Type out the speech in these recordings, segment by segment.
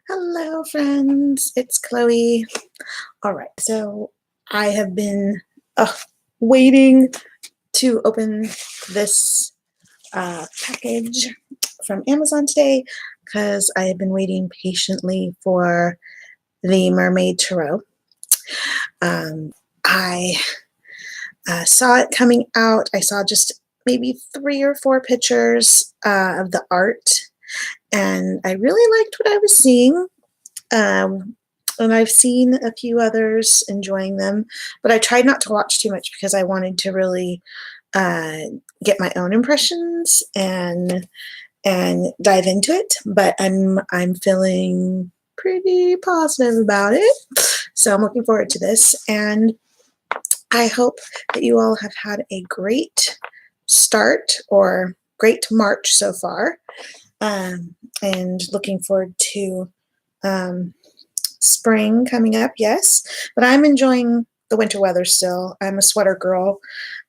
Hello, friends. It's Chloe. All right, so I have been waiting to open this package from Amazon today because I have been waiting patiently for the Mermaid Tarot. I saw it coming out. I saw just maybe 3 or 4 pictures of the art, and I really liked what I was seeing. And I've seen a few others enjoying them, but I tried not to watch too much because I wanted to really get my own impressions and dive into it. But I'm feeling pretty positive about it, so I'm looking forward to this, and I hope that you all have had a great start or great March so far, and looking forward to spring coming up, yes, but I'm enjoying the winter weather still. I'm a sweater girl.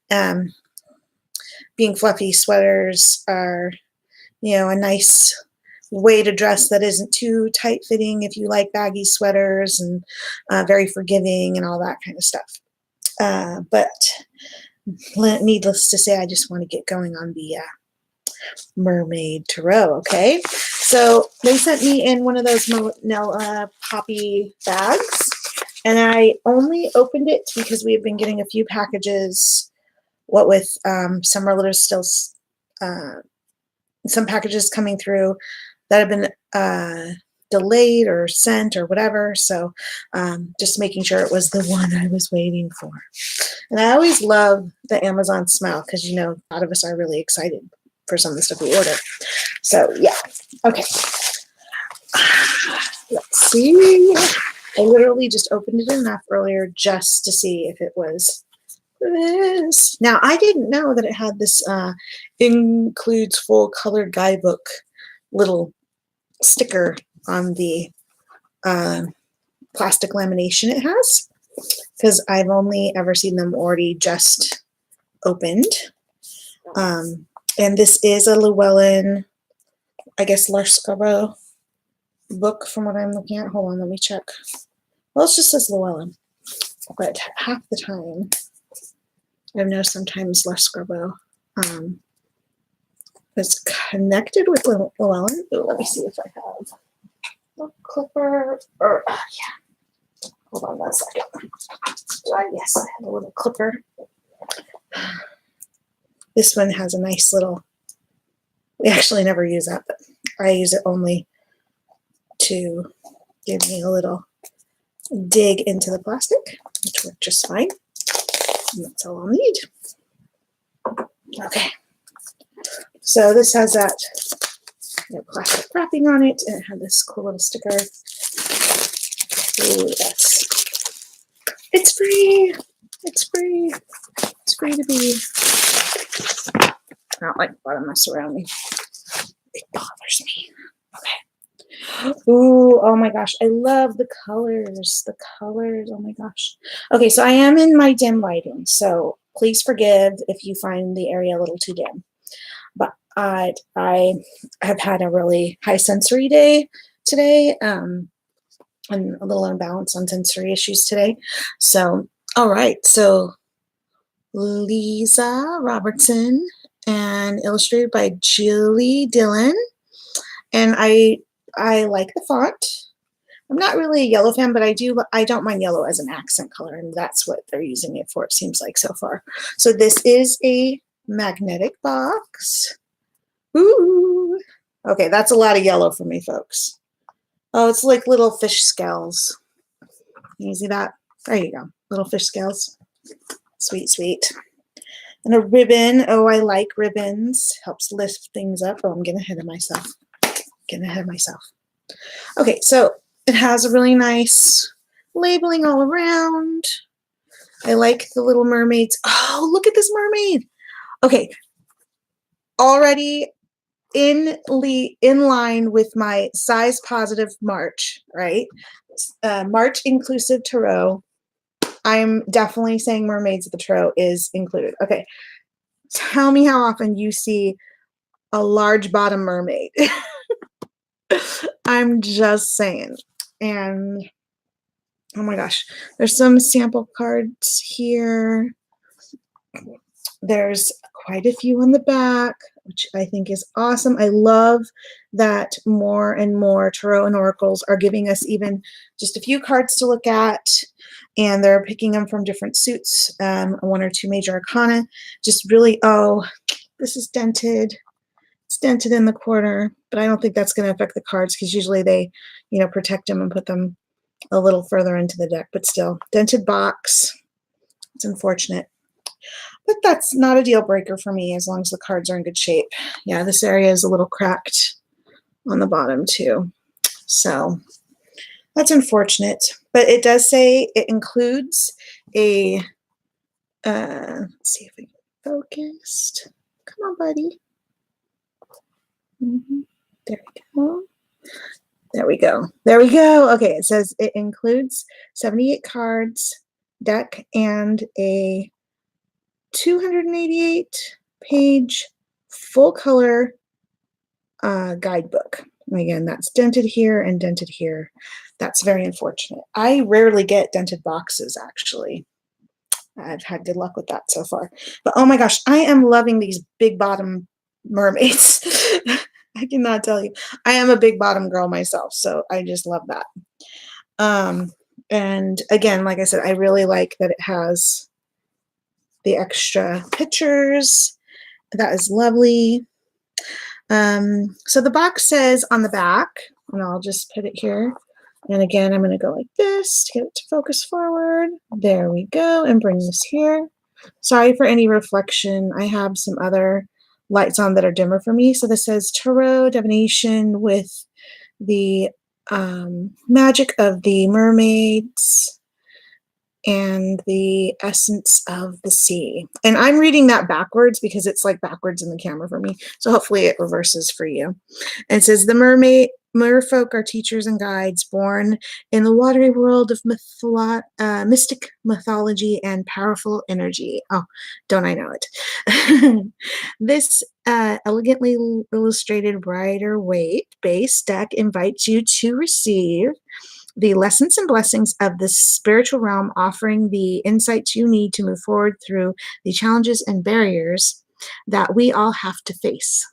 Being fluffy sweaters are, a nice way to dress that isn't too tight-fitting if you like baggy sweaters, and very forgiving and all that kind of stuff. But needless to say, I just want to get going on the Mermaid Tarot, okay? So they sent me in one of those manila poppy bags, and I only opened it because we have been getting a few packages, what with some relatives still, some packages coming through that have been delayed or sent or whatever, so just making sure it was the one I was waiting for. And I always love the Amazon smile because, a lot of us are really excited for some of the stuff we order. So yeah, okay. Let's see. I literally just opened it enough earlier just to see if it was this. Now, I didn't know that it had this includes full color guidebook little sticker on the plastic lamination it has, because I've only ever seen them already just opened. And this is a Llewellyn, I guess, Larskabo book from what I'm looking at. Hold on, let me check. Well, it just says Llewellyn, but half the time, I've noticed sometimes Larskabo is connected with Llewellyn. Ooh, let me see if I have a clipper, or yeah. Hold on 1 second. Yes, I have a little clipper. This one has a nice little, we actually never use that, but I use it only to give me a little dig into the plastic, which worked just fine. And that's all I'll need. Okay. So this has that plastic wrapping on it, and it had this cool little sticker. Ooh, yes. It's free. It's free. It's free to be. I don't like a lot of mess around me. It bothers me. Okay. Ooh, oh my gosh. I love the colors. The colors. Oh my gosh. Okay, so I am in my dim lighting, so please forgive if you find the area a little too dim. But I have had a really high sensory day today, and a little unbalanced on sensory issues today. So, all right. So Lisa Robertson, and illustrated by Julie Dillon. And I like the font. I'm not really a yellow fan, but I don't mind yellow as an accent color, and that's what they're using it for, it seems like so far. So this is a magnetic box. Ooh. Okay, that's a lot of yellow for me, folks. Oh, it's like little fish scales. Can you see that? There you go. Little fish scales. Sweet, sweet. And a ribbon. Oh, I like ribbons. Helps lift things up. Oh, I'm getting ahead of myself. Okay, so it has a really nice labeling all around. I like the little mermaids. Oh, look at this mermaid. Okay, already in line with my size positive March, right? March inclusive tarot. I'm definitely saying Mermaids of the Tarot is included. Okay, tell me how often you see a large bottom mermaid. I'm just saying. And oh my gosh, there's some sample cards here. There's quite a few on the back, which I think is awesome. I love that more and more tarot and oracles are giving us even just a few cards to look at, and they're picking them from different suits, one or two major arcana. Just really, oh, this is dented. It's dented in the corner, but I don't think that's going to affect the cards because usually they, protect them and put them a little further into the deck, but still, dented box. It's unfortunate. But that's not a deal breaker for me as long as the cards are in good shape. Yeah, this area is a little cracked on the bottom too. So that's unfortunate. But it does say it includes a, let's see if we get focused. Come on, buddy. There we go. There we go. There we go. Okay, it says it includes 78 cards, deck, and a 288-page full-color guidebook. And again, that's dented here and dented here. That's very unfortunate. I rarely get dented boxes, actually. I've had good luck with that so far. But oh my gosh, I am loving these big bottom mermaids. I cannot tell you. I am a big bottom girl myself, so I just love that. And again, like I said, I really like that it has the extra pictures. That is lovely. So the box says on the back, and I'll just put it here. And again, I'm going to go like this to get it to focus forward. There we go, and bring this here. Sorry for any reflection. I have some other lights on that are dimmer for me. So this says Tarot Divination with the magic of the mermaids and the essence of the sea. And I'm reading that backwards because it's like backwards in the camera for me. So hopefully it reverses for you. And it says the merfolk are teachers and guides born in the watery world of mystic mythology and powerful energy. Oh, don't I know it? This elegantly illustrated rider weight base deck invites you to receive the lessons and blessings of the spiritual realm, offering the insights you need to move forward through the challenges and barriers that we all have to face.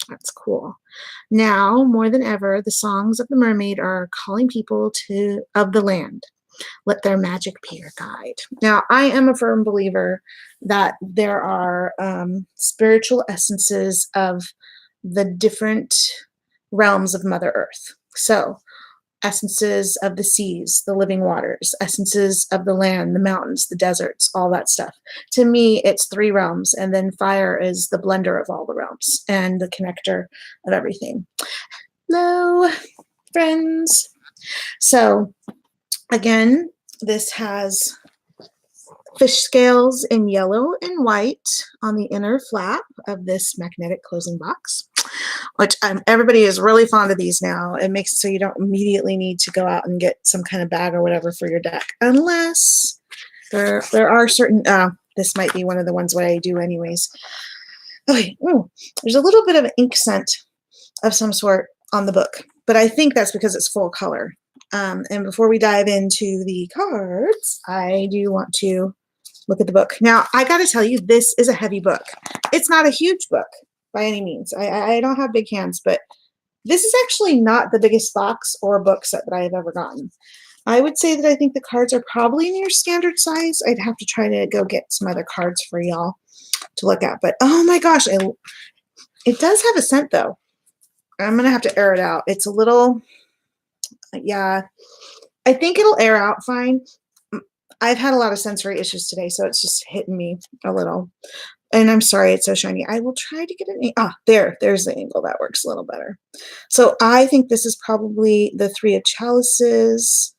That's cool. Now, more than ever, the songs of the mermaid are calling people of the land. Let their magic be your guide. Now, I am a firm believer that there are spiritual essences of the different realms of Mother Earth. So, essences of the seas, the living waters, essences of the land, the mountains, the deserts, all that stuff. To me, it's three realms, and then fire is the blender of all the realms and the connector of everything. Hello, friends. So, again, this has fish scales in yellow and white on the inner flap of this magnetic closing box, which everybody is really fond of these now. It makes it so you don't immediately need to go out and get some kind of bag or whatever for your deck, unless there are certain, this might be one of the ones what I do anyways. Okay, there's a little bit of an ink scent of some sort on the book, but I think that's because it's full color. And before we dive into the cards, I do want to look at the book. Now, I got to tell you, this is a heavy book. It's not a huge book by any means. I don't have big hands, but this is actually not the biggest box or book set that I have ever gotten. I would say that I think the cards are probably near standard size. I'd have to try to go get some other cards for y'all to look at. But oh my gosh, it does have a scent though. I'm going to have to air it out. It's a little, yeah, I think it'll air out fine. I've had a lot of sensory issues today, so it's just hitting me a little. And I'm sorry it's so shiny. I will try to get an, there's the angle. That works a little better. So I think this is probably the Three of Chalices.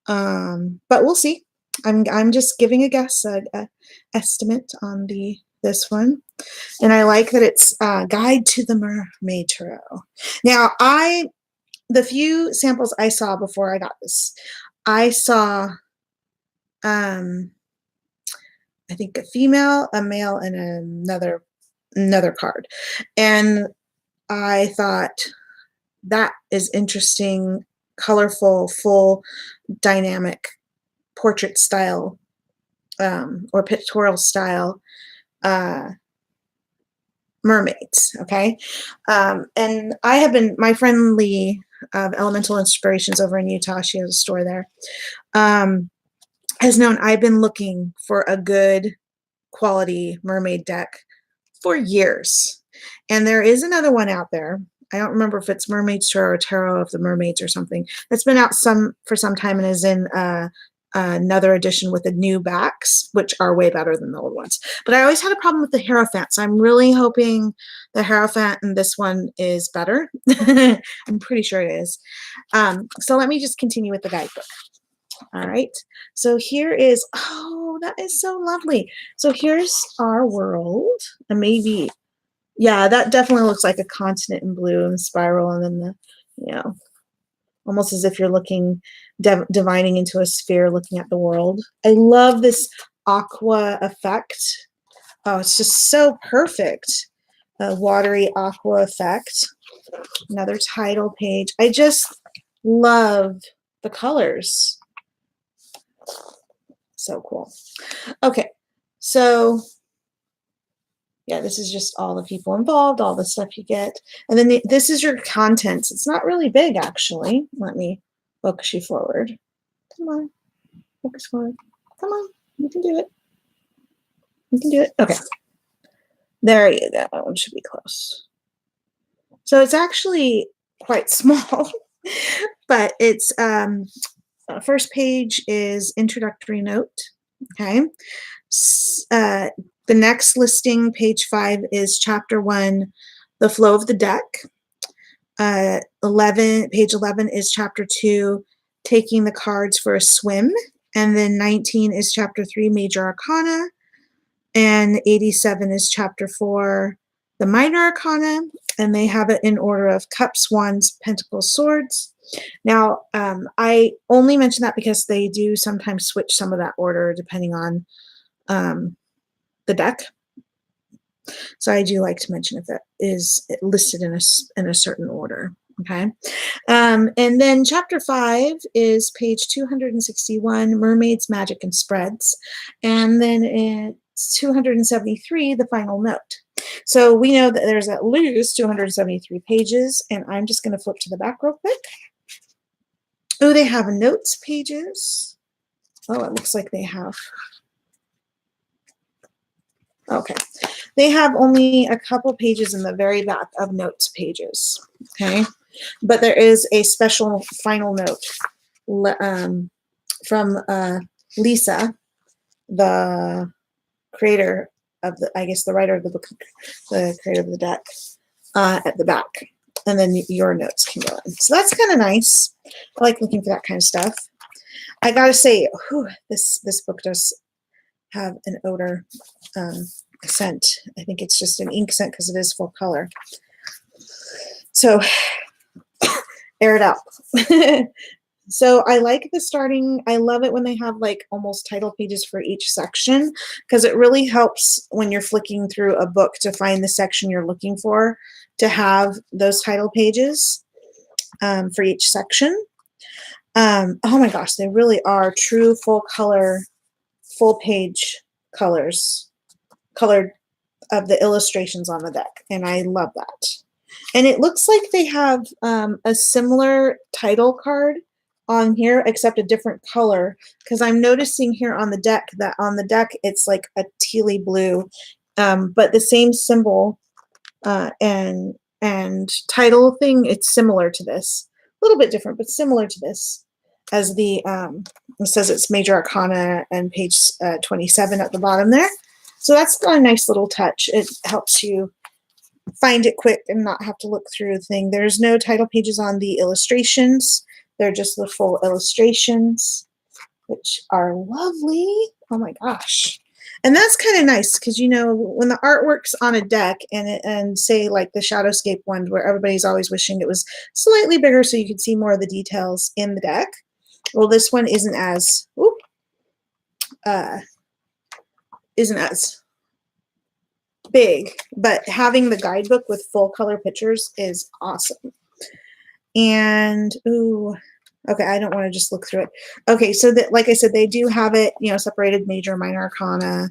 But we'll see. I'm just giving a guess, a estimate on this one. And I like that it's Guide to the Mermaid Tarot. Now, the few samples I saw before I got this, I saw I think a female, a male, and another card. And I thought that is interesting, colorful, full, dynamic portrait style or pictorial style mermaids. Okay. And I have been, my friend Lee of Elemental Inspirations over in Utah, she has a store there, has known I've been looking for a good quality mermaid deck for years. And there is another one out there. I don't remember if it's Mermaid Tarot or Tarot of the Mermaids or something. That's been out for some time and is in another edition with the new backs, which are way better than the old ones. But I always had a problem with the Hierophant, so I'm really hoping the Hierophant in this one is better. I'm pretty sure it is. So let me just continue with the guidebook. All right, so here is, oh, that is so lovely. So here's our world, and maybe, yeah, that definitely looks like a continent in blue and spiral, and then the, you know, almost as if you're looking, divining into a sphere, looking at the world. I love this aqua effect. Oh, it's just so perfect. A watery aqua effect. Another title page. I just love the colors. So cool. Okay, so yeah, this is just all the people involved, all the stuff you get. And then this is your contents. It's not really big, actually. Let me focus you forward. Come on, focus forward. Come on, you can do it. You can do it. Okay, there you go. That one should be close. So it's actually quite small, but it's first page is introductory note. Okay. The next listing, page 5, is chapter 1, the flow of the deck. Page 11 is chapter 2, taking the cards for a swim. And then 19 is chapter 3, major arcana. And 87 is chapter 4, the minor arcana. And they have it in order of cups, wands, pentacles, swords. Now, I only mention that because they do sometimes switch some of that order depending on the deck. So I do like to mention if it is listed in a certain order. Okay. And then chapter 5 is page 261, Mermaids, Magic, and Spreads. And then it's 273, the final note. So we know that there's at least 273 pages, and I'm just going to flip to the back real quick. Oh, they have notes pages. Oh, it looks like they have. Okay. They have only a couple pages in the very back of notes pages. Okay. But there is a special final note from Lisa, the creator of the, I guess the writer of the book, the creator of the deck, at the back. And then your notes can go in. So that's kind of nice. I like looking for that kind of stuff. I gotta say, whew, this book does have an odor scent. I think it's just an ink scent because it is full color. So air it out. So I like the starting. I love it when they have like almost title pages for each section, because it really helps when you're flicking through a book to find the section you're looking for, to have those title pages for each section. Oh my gosh, they really are true full color, full page colors, colored of the illustrations on the deck. And I love that. And it looks like they have a similar title card on here, except a different color, because I'm noticing here on the deck that on the deck it's like a tealy blue, but the same symbol and title thing, it's similar to this. A little bit different, but similar to this. As the it says it's major arcana and page 27 at the bottom there. So that's a nice little touch. It helps you find it quick and not have to look through the thing. There's no title pages on the illustrations. They're just the full illustrations, which are lovely. Oh my gosh. And that's kind of nice because, you know, when the artwork's on a deck and say like the Shadowscape one where everybody's always wishing it was slightly bigger so you could see more of the details in the deck. Well, this one isn't as big, but having the guidebook with full color pictures is awesome. And, ooh, okay, I don't want to just look through it. Okay, so that, like I said, they do have it, you know, separated major, minor arcana.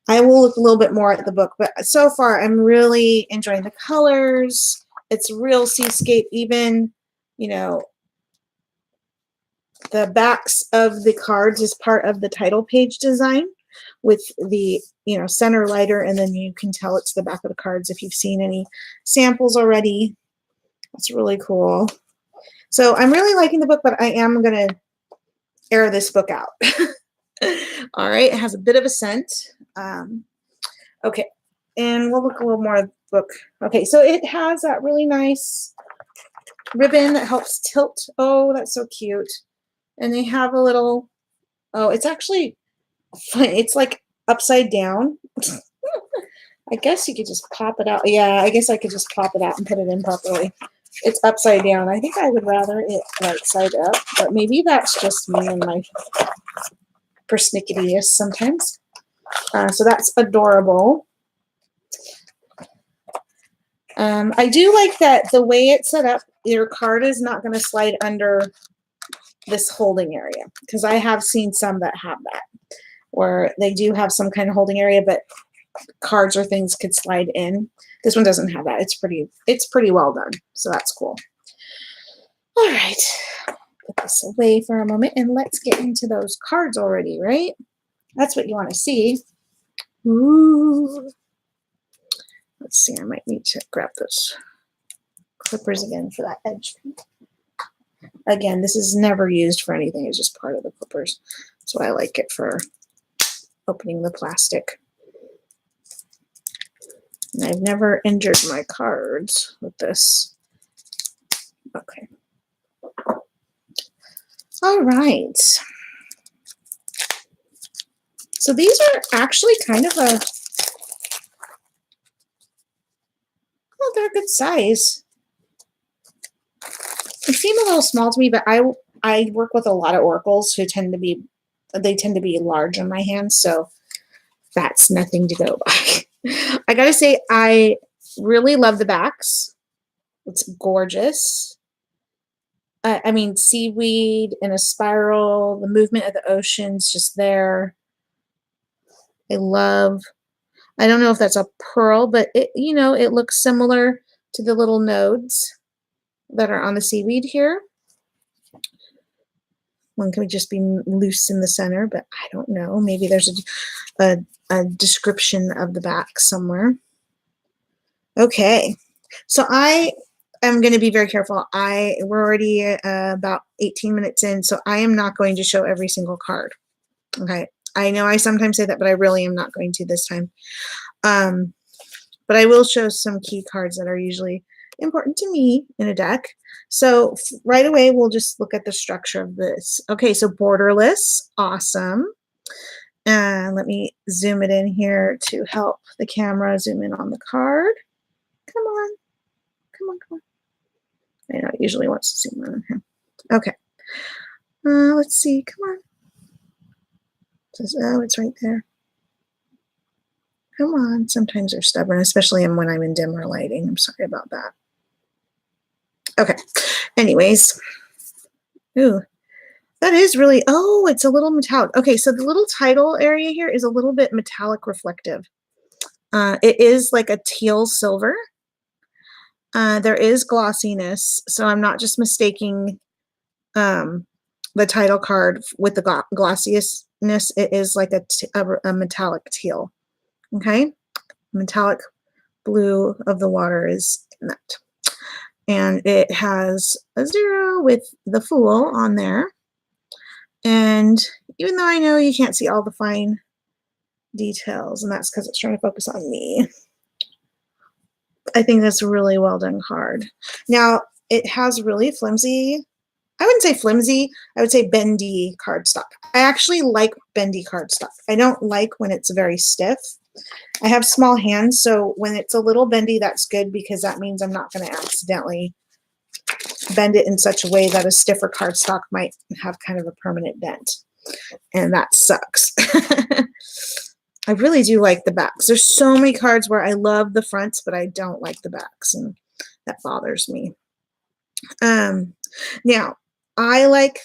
I will look a little bit more at the book, but so far I'm really enjoying the colors. It's real seascape. Even, you know, the backs of the cards is part of the title page design with the, you know, center lighter, and then you can tell it's the back of the cards if you've seen any samples already. That's really cool. So I'm really liking the book, but I am going to air this book out. All right, it has a bit of a scent. Okay, and we'll look a little more at the book. Okay, so it has that really nice ribbon that helps tilt. Oh, that's so cute. And they have a little, oh, it's actually fun. It's like upside down. I guess you could just pop it out. Yeah, I guess I could just pop it out and put it in properly. It's upside down. I think I would rather it right side up, but maybe that's just me and my persnickety sometimes. So that's adorable. I do like that the way it's set up, your card is not going to slide under this holding area, because I have seen some that have that, where they do have some kind of holding area, but cards or things could slide in. This one doesn't have that. It's pretty well done. So that's cool. All right. Put this away for a moment and let's get into those cards already, right? That's what you want to see. Ooh. Let's see, I might need to grab those clippers again for that edge. Again, this is never used for anything. It's just part of the clippers. So I like it for opening the plastic. And I've never injured my cards with this. Okay. All right. So these are actually kind of a, well, they're a good size. They seem a little small to me, but I work with a lot of oracles who tend to be large on my hands, so that's nothing to go by. I gotta say, I really love the backs. It's gorgeous. I mean, seaweed in a spiral, the movement of the ocean's just there. I don't know if that's a pearl, but it, you know, it looks similar to the little nodes that are on the seaweed here. One can just be loose in the center, but I don't know. Maybe there's a description of the back somewhere. Okay, so I am going to be very careful. We're already about 18 minutes in, so I am not going to show every single card. Okay, I know I sometimes say that, but I really am not going to this time. But I will show some key cards that are usually important to me in a deck. So right away, we'll just look at the structure of this. Okay, so borderless, awesome. And let me zoom it in here to help the camera zoom in on the card. Come on, come on, come on. I know it usually wants to zoom in on here. Okay, let's see, come on. It says, oh, it's right there. Come on, sometimes they're stubborn, especially when I'm in dimmer lighting. I'm sorry about that. Okay, anyways. Ooh, that is really, oh, it's a little metallic. Okay, so the little title area here is a little bit metallic reflective. It is like a teal silver. There is glossiness, so I'm not just mistaking the title card with the glossiness. It is like a metallic teal. Okay, metallic blue of the water is in that. And it has a 0 with the Fool on there. And even though I know you can't see all the fine details, and that's because it's trying to focus on me, I think that's a really well done card. Now, it has really flimsy, I wouldn't say flimsy, I would say bendy cardstock. I actually like bendy cardstock. I don't like when it's very stiff. I have small hands, so when it's a little bendy, that's good, because that means I'm not going to accidentally bend it in such a way that a stiffer cardstock might have kind of a permanent dent, and that sucks. I really do like the backs. There's so many cards where I love the fronts, but I don't like the backs, and that bothers me. Um, Now, I like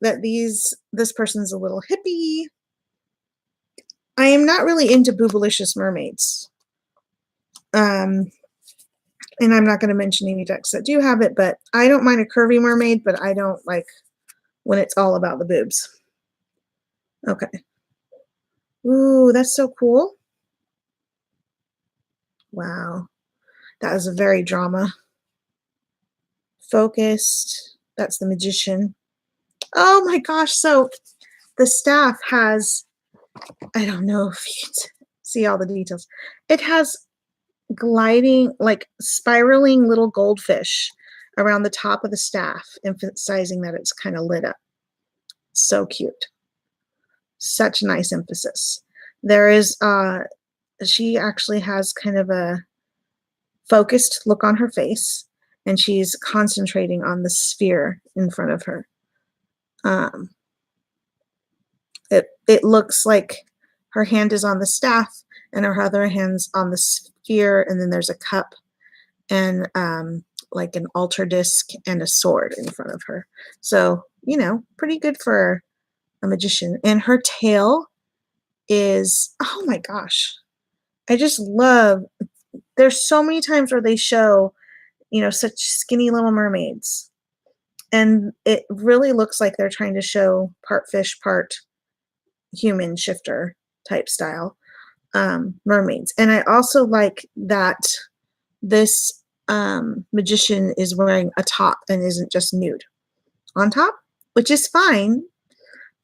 that this person's a little hippie. I am not really into boobalicious mermaids. And I'm not going to mention any decks that do have it, but I don't mind a curvy mermaid, but I don't like when it's all about the boobs. Okay. Ooh, that's so cool. Wow. That was a very drama. Focused. That's the magician. Oh my gosh. So the staff has, I don't know if you can see all the details. It has gliding, like spiraling little goldfish around the top of the staff, emphasizing that it's kind of lit up. So cute. Such nice emphasis. There is, she actually has kind of a focused look on her face, and she's concentrating on the sphere in front of her. It looks like her hand is on the staff and her other hand's on the sphere, and then there's a cup and like an altar disc and a sword in front of her. So, you know, pretty good for a magician. And her tail is, oh my gosh, I just love, there's so many times where they show, you know, such skinny little mermaids. And it really looks like they're trying to show part fish, part human shifter type style mermaids. And I also like that this magician is wearing a top and isn't just nude on top, which is fine.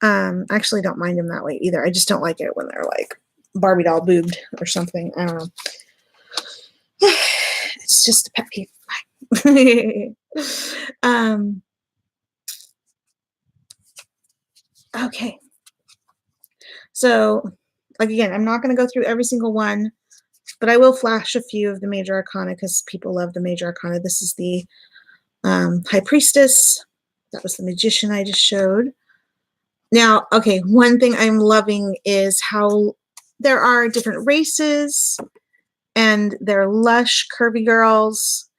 I actually don't mind them that way either. I just don't like it when they're like Barbie doll boobed or something. I don't know. It's just a pet peeve. Okay. So, like, again, I'm not going to go through every single one, but I will flash a few of the major arcana because people love the major arcana. This is the High Priestess. That was the magician I just showed. Now, okay, one thing I'm loving is how there are different races and they're lush, curvy girls.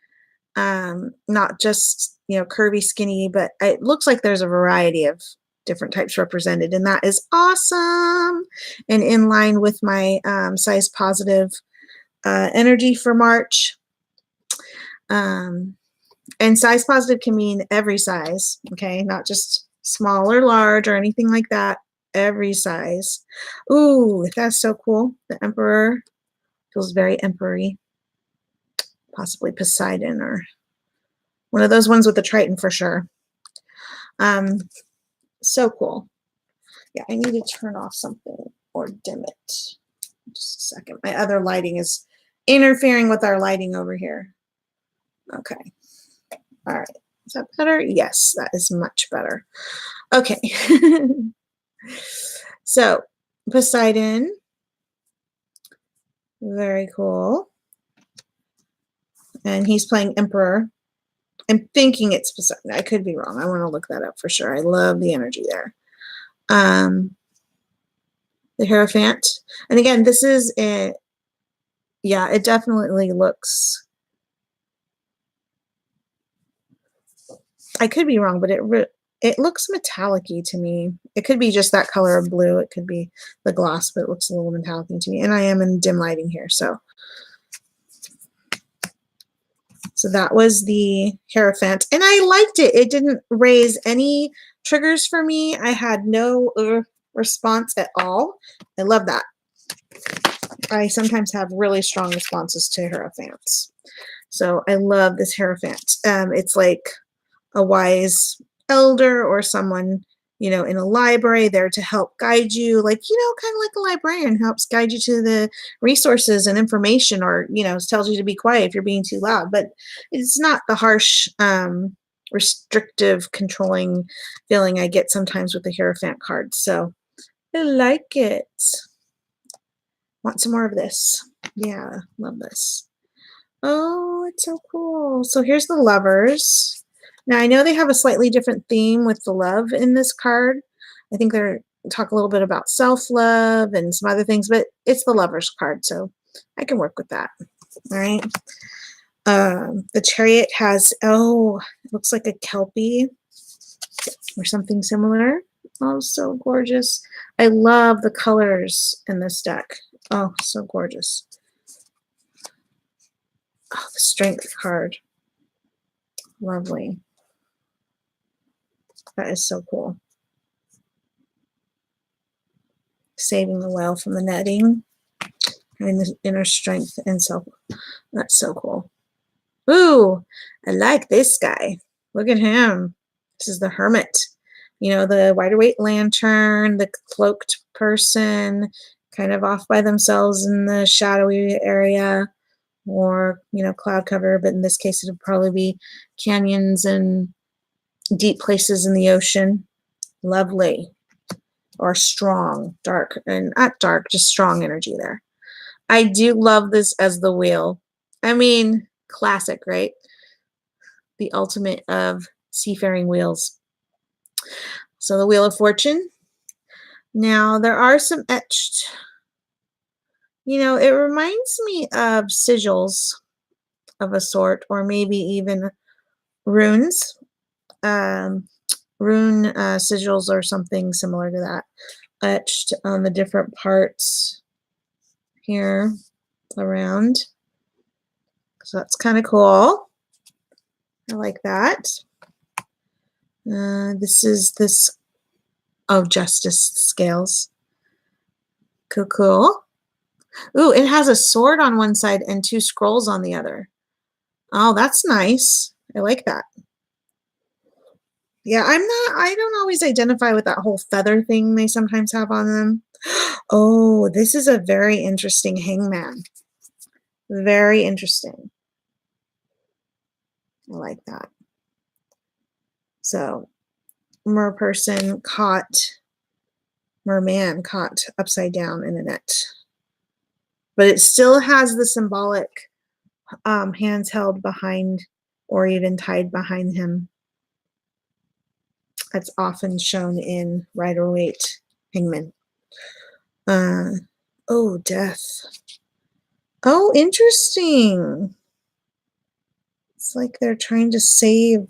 Not just, you know, curvy, skinny, but it looks like there's a variety of different types represented, and that is awesome and in line with my size positive energy for March. And size positive can mean every size, okay, not just small or large or anything like that. Every size. Ooh, that's so cool. The Emperor feels very emperor-y. Possibly Poseidon or one of those ones with the Triton for sure. So cool. Yeah, I need to turn off something or dim it. Just a second. My other lighting is interfering with our lighting over here. Okay. All right. Is that better? Yes, that is much better. Okay. So, Poseidon. Very cool. And he's playing Emperor. I'm thinking it's Poseidon. I could be wrong. I want to look that up for sure. I love the energy there. The Hierophant. And again, this is it. Yeah, it definitely looks, I could be wrong, but it looks metallic-y to me. It could be just that color of blue. It could be the gloss, but it looks a little metallic-y to me. And I am in dim lighting here, so that was the Hierophant. And I liked it. It didn't raise any triggers for me. I had no response at all. I love that. I sometimes have really strong responses to Hierophants. So I love this Hierophant. It's like a wise elder or someone, you know, in a library there to help guide you, like, you know, kind of like a librarian helps guide you to the resources and information, or, you know, tells you to be quiet if you're being too loud. But it's not the harsh, restrictive, controlling feeling I get sometimes with the Hierophant cards. So I like it. Want some more of this. Yeah, love this. Oh, it's so cool. So here's the Lovers. Now, I know they have a slightly different theme with the love in this card. I think they're talk a little bit about self-love and some other things, but it's the Lovers card, so I can work with that. All right. The Chariot has, oh, it looks like a Kelpie or something similar. Oh, so gorgeous. I love the colors in this deck. Oh, so gorgeous. Oh, the Strength card. Lovely. That is so cool. Saving the whale from the netting. And the inner strength and self. That's so cool. Ooh, I like this guy. Look at him. This is the Hermit. You know, the wider weight lantern, the cloaked person, kind of off by themselves in the shadowy area, or, you know, cloud cover, but in this case, it would probably be canyons and deep places in the ocean. Lovely. Or strong, dark, and not dark, just strong energy there. I do love this as the wheel. I mean, classic, right? The ultimate of seafaring wheels. So the Wheel of Fortune. Now there are some etched, you know, it reminds me of sigils of a sort, or maybe even runes, rune sigils or something similar to that, etched on the different parts here around. So that's kind of cool. I like that. This is this, oh, Justice Scales. Cool, cool. Ooh, it has a sword on one side and two scrolls on the other. Oh, that's nice. I like that. Yeah, I don't always identify with that whole feather thing they sometimes have on them. Oh, this is a very interesting hangman. Very interesting. I like that. So, merperson caught, merman caught upside down in a net. But it still has the symbolic hands held behind or even tied behind him. That's often shown in Rider-Waite hangman. Oh, death. Oh, interesting. It's like they're trying to save.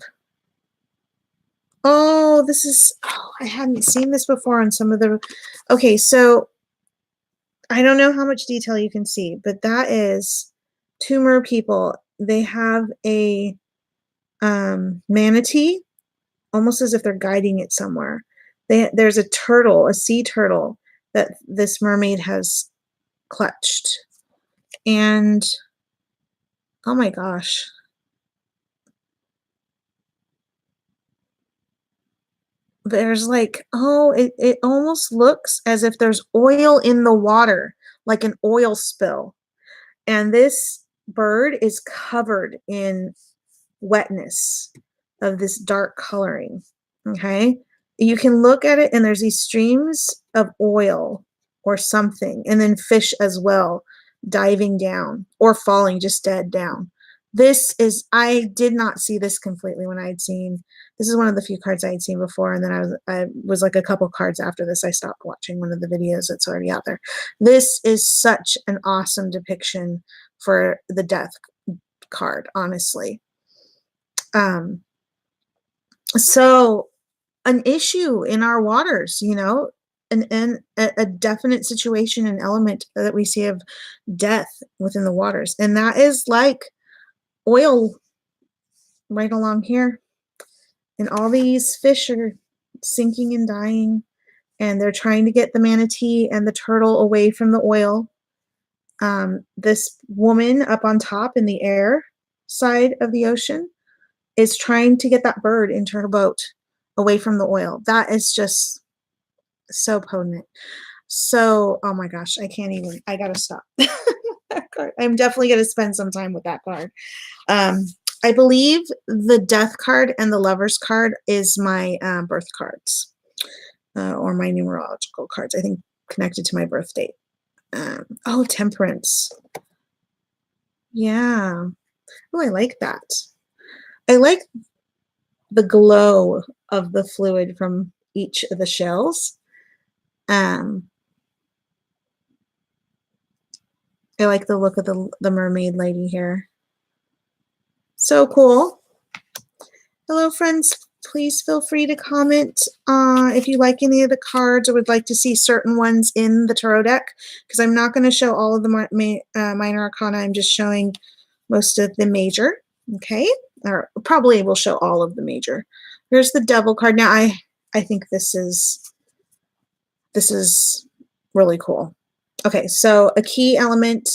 Oh, this is, oh, I hadn't seen this before on some of the, okay, so I don't know how much detail you can see, but that is two mer people. They have a manatee, almost as if they're guiding it somewhere. There's a turtle, a sea turtle, that this mermaid has clutched. And, oh my gosh. There's like, oh, it almost looks as if there's oil in the water, like an oil spill. And this bird is covered in wetness of this dark coloring. Okay. You can look at it and there's these streams of oil or something, and then fish as well diving down or falling just dead down. This is, I did not see this completely when I had seen, this is one of the few cards I had seen before, and then I was like a couple cards after this, I stopped watching one of the videos that's already out there. This is such an awesome depiction for the death card, honestly. So an issue in our waters, you know, and a definite situation and element that we see of death within the waters. And that is like oil right along here. And all these fish are sinking and dying, and they're trying to get the manatee and the turtle away from the oil. This woman up on top in the air side of the ocean is trying to get that bird into her boat away from the oil. That is just so potent. So, oh my gosh, I can't even, I gotta stop. That card. I'm definitely gonna spend some time with that card. I believe the death card and the lovers card is my birth cards, or my numerological cards, I think connected to my birth date. Oh, temperance. Yeah. Oh, I like that. I like the glow of the fluid from each of the shells. I like the look of the mermaid lady here. So cool. Hello, friends. Please feel free to comment if you like any of the cards or would like to see certain ones in the tarot deck, because I'm not going to show all of the minor arcana. I'm just showing most of the major. Okay, or probably will show all of the major. Here's the Devil card. Now, I think this is really cool. Okay, so a key element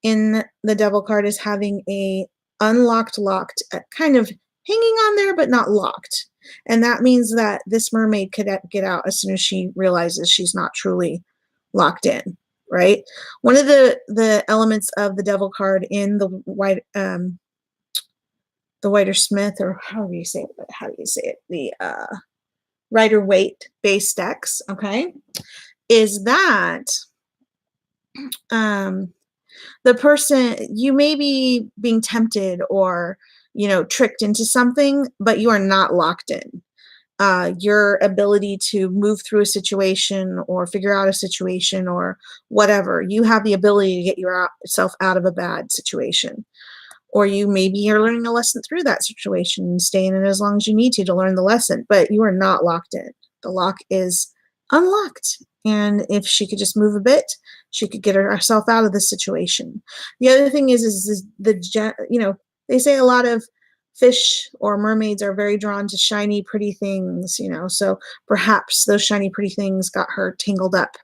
in the Devil card is having a unlocked, locked, kind of hanging on there, but not locked. And that means that this mermaid could get out as soon as she realizes she's not truly locked in, right? One of the elements of the Devil card in the Whiter Smith, or how do you say it? The Rider-Waite base decks, okay, is that the person, you may be being tempted or, tricked into something, but you are not locked in. Your ability to move through a situation or figure out a situation or whatever, you have the ability to get yourself out of a bad situation. Or you maybe are learning a lesson through that situation and staying in it as long as you need to learn the lesson, but you are not locked in. The lock is unlocked. And if she could just move a bit, she could get herself out of the situation. The other thing is they say a lot of fish or mermaids are very drawn to shiny, pretty things, so perhaps those shiny, pretty things got her tangled up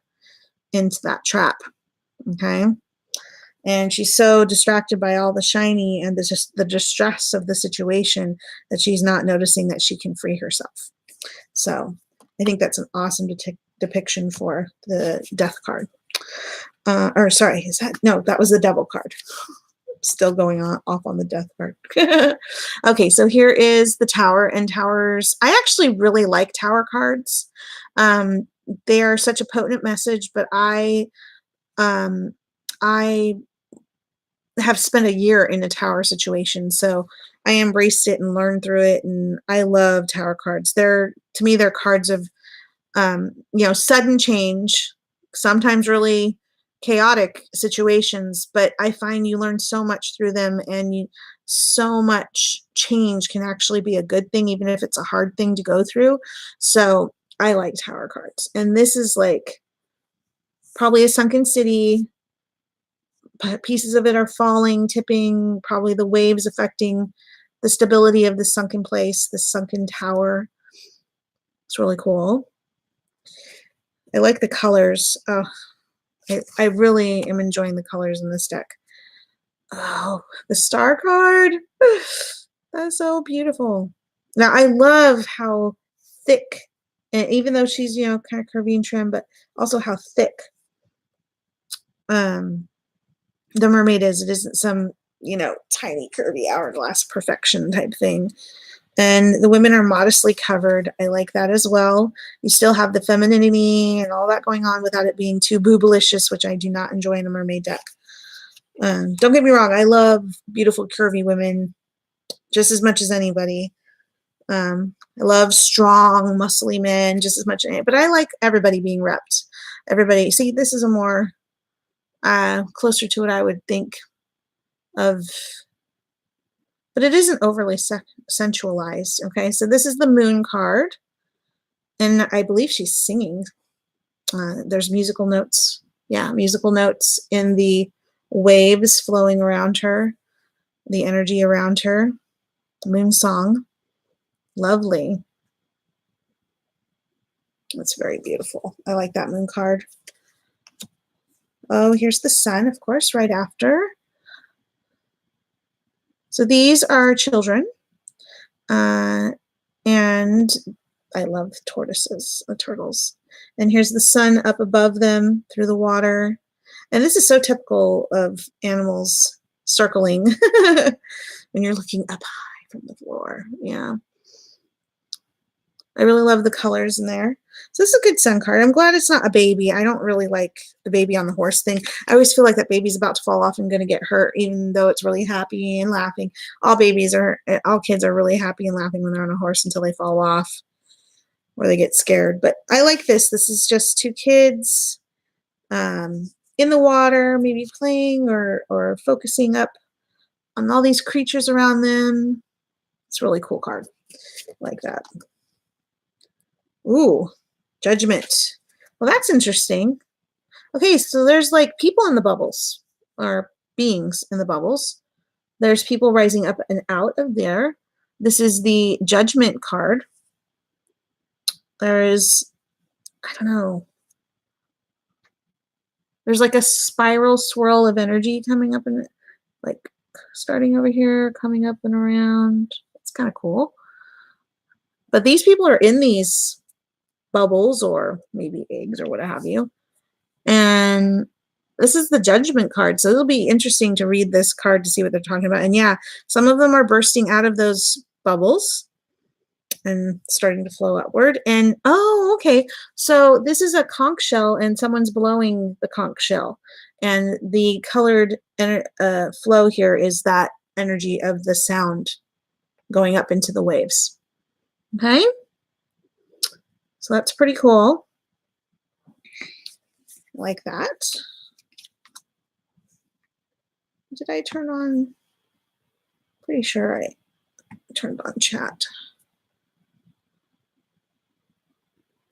into that trap. Okay. And she's so distracted by all the shiny and the distress of the situation that she's not noticing that she can free herself. So I think that's an awesome depiction for the Death card. That was the Devil card. Still going off on the Death card. Okay, so here is the Tower, and Towers. I actually really like Tower cards. They are such a potent message, but I have spent a year in a Tower situation, so I embraced it and learned through it, and I love Tower cards. To me, they're cards of sudden change, sometimes really chaotic situations, but I find you learn so much through them, and so much change can actually be a good thing, even if it's a hard thing to go through. So I like Tower cards, and this is like probably a sunken city. Pieces of it are falling, tipping, probably the waves affecting the stability of the sunken place, the sunken tower. It's really cool. I like the colors. Oh, I really am enjoying the colors in this deck. Oh, the Star card. That's so beautiful. Now, I love how thick, and even though she's, kind of curvy and trim, but also how thick the mermaid is. It isn't some, tiny curvy hourglass perfection type thing. And the women are modestly covered. I like that as well. You still have the femininity and all that going on without it being too boobalicious, which I do not enjoy in a mermaid deck. Don't get me wrong. I love beautiful curvy women just as much as anybody. I love strong, muscly men just as much, but I like everybody being repped. Everybody. See, this is a more closer to what I would think of, but it isn't overly sensualized. Okay, so this is the Moon card, and I believe she's singing. There's musical notes. Yeah, musical notes in the waves flowing around her, the energy around her. Moon song. Lovely. That's very beautiful. I like that Moon card. Oh, here's the Sun, of course, right after. So these are children, and I love tortoises, turtles. And here's the sun up above them through the water. And this is so typical of animals circling when you're looking up high from the floor. Yeah. I really love the colors in there. So this is a good sun card. I'm glad it's not a baby. I don't really like the baby on the horse thing. I always feel like that baby's about to fall off and going to get hurt, even though it's really happy and laughing. All kids are really happy and laughing when they're on a horse until they fall off or they get scared. But I like this. This is just two kids in the water, maybe playing or focusing up and all these creatures around them. It's a really cool card. Like that. Ooh, Judgment. Well, that's interesting. Okay, so there's like people in the bubbles, or beings in the bubbles. There's people rising up and out of there. This is the Judgment card. There's, I don't know, there's like a spiral swirl of energy coming up and like starting over here, coming up and around. It's kind of cool. But these people are in these bubbles or maybe eggs or what have you. And this is the Judgment card. So it'll be interesting to read this card to see what they're talking about. And yeah, some of them are bursting out of those bubbles and starting to flow upward. And oh, okay. So this is a conch shell and someone's blowing the conch shell. And the colored flow here is that energy of the sound going up into the waves. Okay. So that's pretty cool. Like that. Did I turn on? Pretty sure I turned on chat.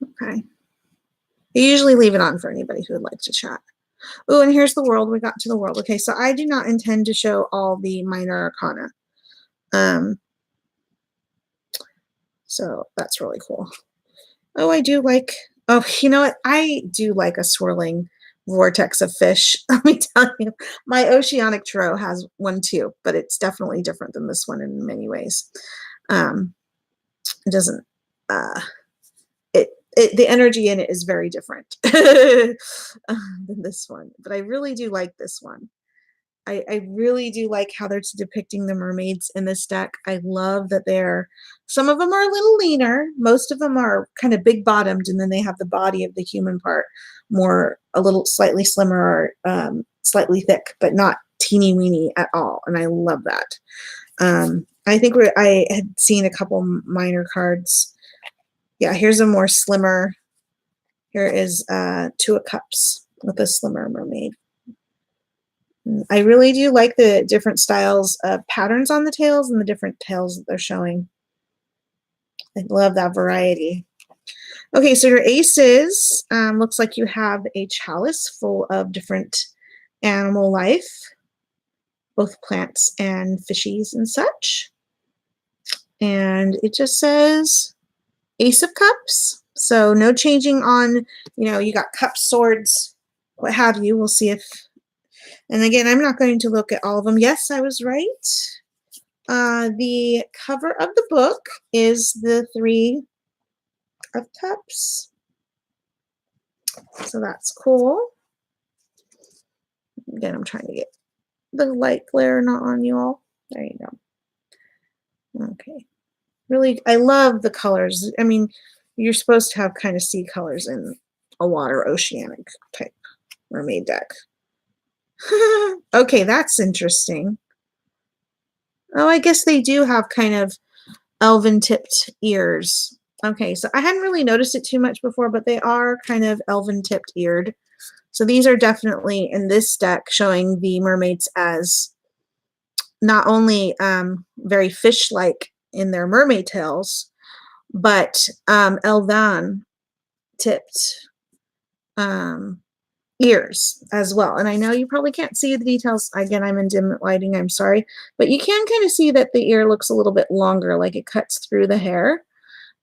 Okay. I usually leave it on for anybody who would like to chat. Oh, and here's the world. We got to the world. Okay, so I do not intend to show all the minor arcana. So that's really cool. Oh, I do like, oh, you know what? I do like a swirling vortex of fish. Let me tell you, my Oceanic Tarot has one too, but it's definitely different than this one in many ways. It doesn't, the energy in it is very different than this one, but I really do like this one. I really do like how they're depicting the mermaids in this deck. I love that some of them are a little leaner. Most of them are kind of big bottomed, and then they have the body of the human part a little slightly slimmer or slightly thick, but not teeny weeny at all. And I love that. I think I had seen a couple minor cards. Yeah, here's a more slimmer. Here is Two of Cups with a slimmer mermaid. I really do like the different styles of patterns on the tails and the different tails that they're showing. I love that variety. Okay, so your aces, looks like you have a chalice full of different animal life, both plants and fishies and such. And it just says Ace of Cups. So no changing on, you got cups, swords, what have you. We'll see if, and again, I'm not going to look at all of them. Yes, I was right. The cover of the book is the Three of Cups. So that's cool. Again, I'm trying to get the light glare not on you all. There you go. Okay. Really, I love the colors. I mean, you're supposed to have kind of sea colors in a water oceanic type mermaid deck. Okay, that's interesting. Oh, I guess they do have kind of elven tipped ears. Okay, so I hadn't really noticed it too much before, but they are kind of elven tipped eared. So these are definitely in this deck showing the mermaids as not only very fish-like in their mermaid tails, but elven tipped ears as well. And I know you probably can't see the details. Again, I'm in dim lighting, I'm sorry. But you can kind of see that the ear looks a little bit longer, like it cuts through the hair.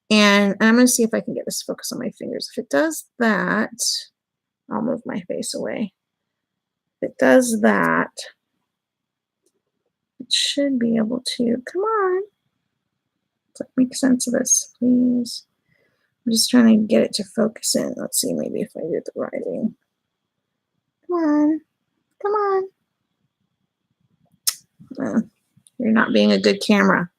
And I'm going to see if I can get this to focus on my fingers. If it does that, I'll move my face away. If it does that, it should be able to, come on. Let's make sense of this, please. I'm just trying to get it to focus in. Let's see, maybe if I do the writing. Come on. Come on. You're not being a good camera.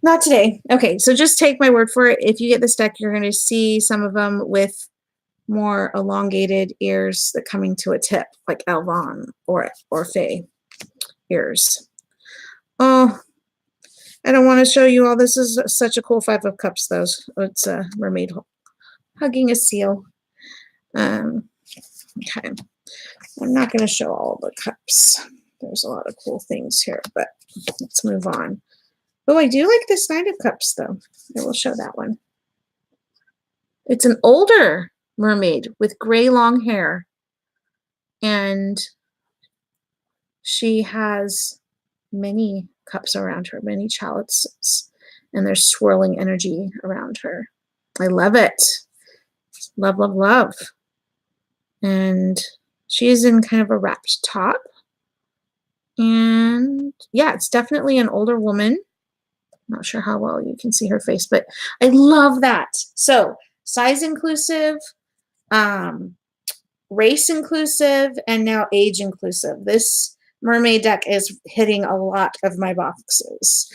Not today. Okay, so just take my word for it. If you get this deck, you're going to see some of them with more elongated ears that coming to a tip, like Elvan or Fae ears. Oh, I don't want to show you all. This is such a cool Five of Cups, though. It's a mermaid hugging a seal. Okay. I'm not going to show all the cups. There's a lot of cool things here, but let's move on. Oh, I do like this Knight of Cups, though. I will show that one. It's an older mermaid with gray long hair. And she has many cups around her, many chalices, and there's swirling energy around her. I love it. Love, love, love. And she is in kind of a wrapped top. And yeah, it's definitely an older woman. Not sure how well you can see her face, but I love that. So size inclusive, race inclusive, and now age inclusive. This mermaid deck is hitting a lot of my boxes.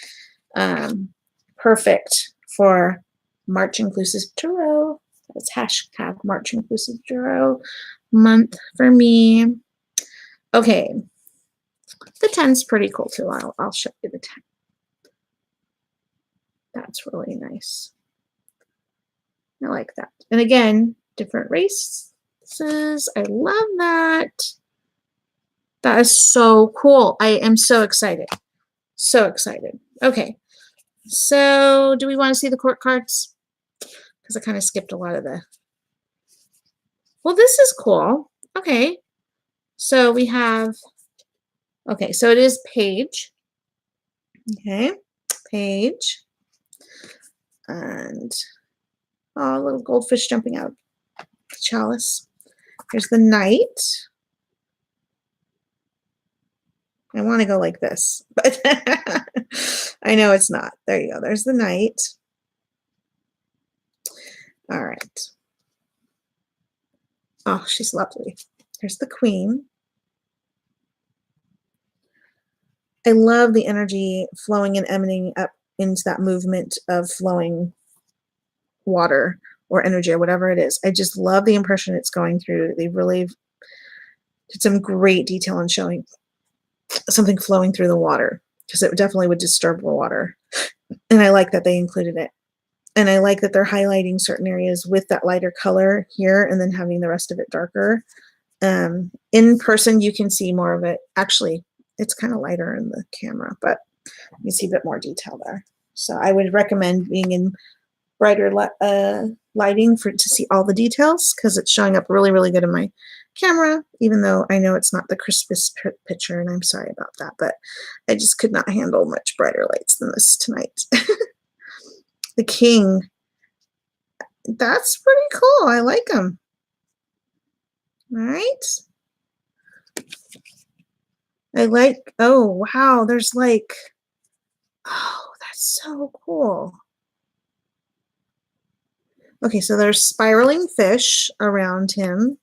Perfect for March Inclusive Tarot. That's hashtag March Inclusive Tarot month for me. Okay. The 10's pretty cool too. I'll show you the 10. That's really nice. I like that. And again, different races. I love that. That is so cool. I am so excited. So excited. Okay. So do we want to see the court cards? Because I kind of skipped a lot of the... Well, this is cool. Okay. So we have... Okay, so it is page. Okay. Page. And... Oh, a little goldfish jumping out. The chalice. Here's the knight. I want to go like this, but I know it's not. There you go. There's the knight. All right. Oh, she's lovely. There's the queen. I love the energy flowing and emanating up into that movement of flowing water or energy or whatever it is. I just love the impression it's going through. They really did some great detail in showing something flowing through the water, because it definitely would disturb the water. And I like that they included it. And I like that they're highlighting certain areas with that lighter color here and then having the rest of it darker. In person, you can see more of it. Actually, it's kind of lighter in the camera, but you can see a bit more detail there. So I would recommend being in brighter lighting to see all the details, because it's showing up really, really good in my camera, even though I know it's not the crispest picture, and I'm sorry about that, but I just could not handle much brighter lights than this tonight. The king. That's pretty cool. I like him. All right. I like, oh, wow. There's like, oh, that's so cool. Okay, so there's spiraling fish around him.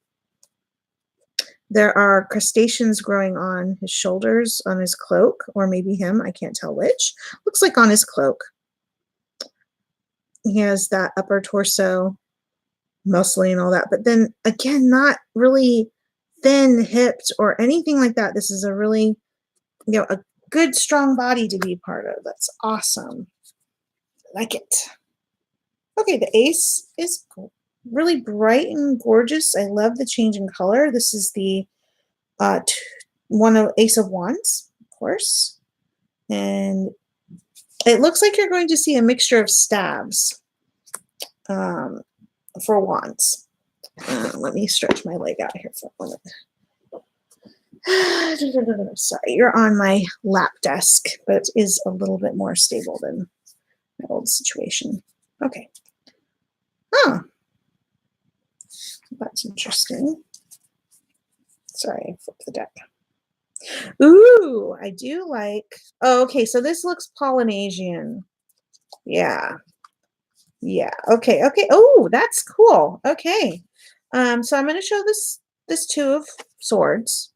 There are crustaceans growing on his shoulders, on his cloak, or maybe him. I can't tell which. Looks like on his cloak. He has that upper torso, muscly and all that. But then, again, not really thin-hipped or anything like that. This is a really, a good, strong body to be part of. That's awesome. I like it. Okay, the ace is really bright and gorgeous. I love the change in color. This is the Ace of Wands, of course. And it looks like you're going to see a mixture of stabs for wands. Let me stretch my leg out here for a moment. Sorry, you're on my lap desk, but it is a little bit more stable than my old situation. Okay. Oh, that's interesting. Sorry, I flipped the deck. Ooh, I do like, oh, okay, so this looks Polynesian. Yeah. Yeah, okay, okay. Oh, that's cool. Okay. So I'm going to show this Two of Swords.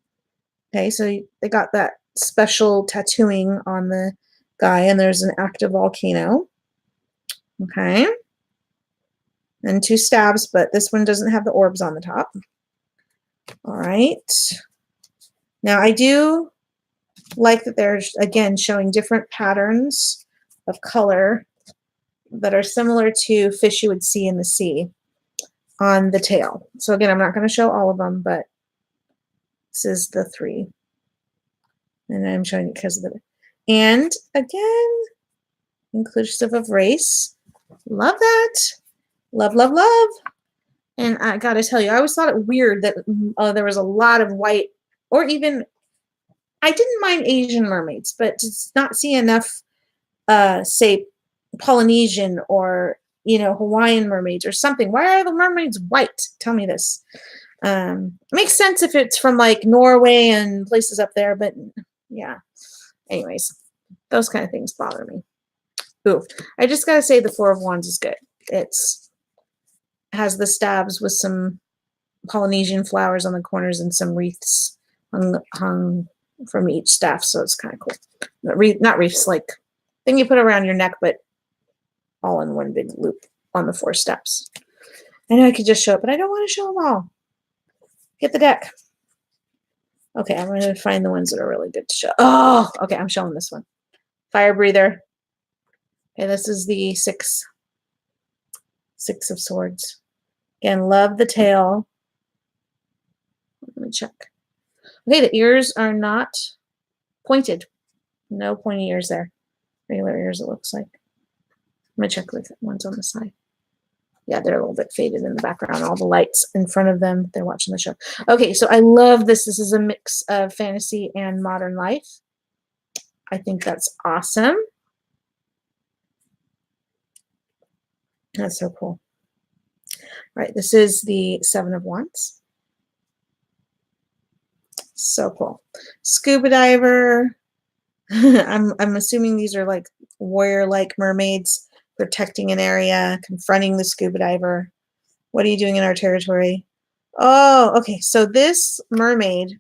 Okay, so they got that special tattooing on the guy, and there's an active volcano. Okay. And 2 stabs, but this one doesn't have the orbs on the top. All right. Now, I do like that they're, again, showing different patterns of color that are similar to fish you would see in the sea on the tail. So, again, I'm not going to show all of them, but this is the 3. And I'm showing it because of the, and again, inclusive of race. Love that. Love, love, love. And I gotta tell you, I always thought it weird that there was a lot of white, or even, I didn't mind Asian mermaids, but to not see enough, say, Polynesian or, Hawaiian mermaids or something. Why are the mermaids white? Tell me this. It makes sense if it's from like Norway and places up there, but yeah. Anyways, those kind of things bother me. Ooh, I just gotta say the Four of Wands is good. It's has the stabs with some Polynesian flowers on the corners and some wreaths hung from each staff, so it's kind of cool. Not wreaths, like thing you put around your neck, but all in one big loop on the 4 steps. I know I could just show it, but I don't want to show them all. Get the deck. Okay, I'm going to find the ones that are really good to show. Oh, okay, I'm showing this one. Fire breather. Okay, this is the six of swords. Again, love the tail. Let me check. Okay, the ears are not pointed. No pointy ears there. Regular ears, it looks like. I'm going to check the ones on the side. Yeah, they're a little bit faded in the background. All the lights in front of them. They're watching the show. Okay, so I love this. This is a mix of fantasy and modern life. I think that's awesome. That's so cool. All right, this is the 7 of Wands. So cool. Scuba diver. I'm assuming these are like warrior-like mermaids protecting an area, confronting the scuba diver. What are you doing in our territory? Oh, okay. So this mermaid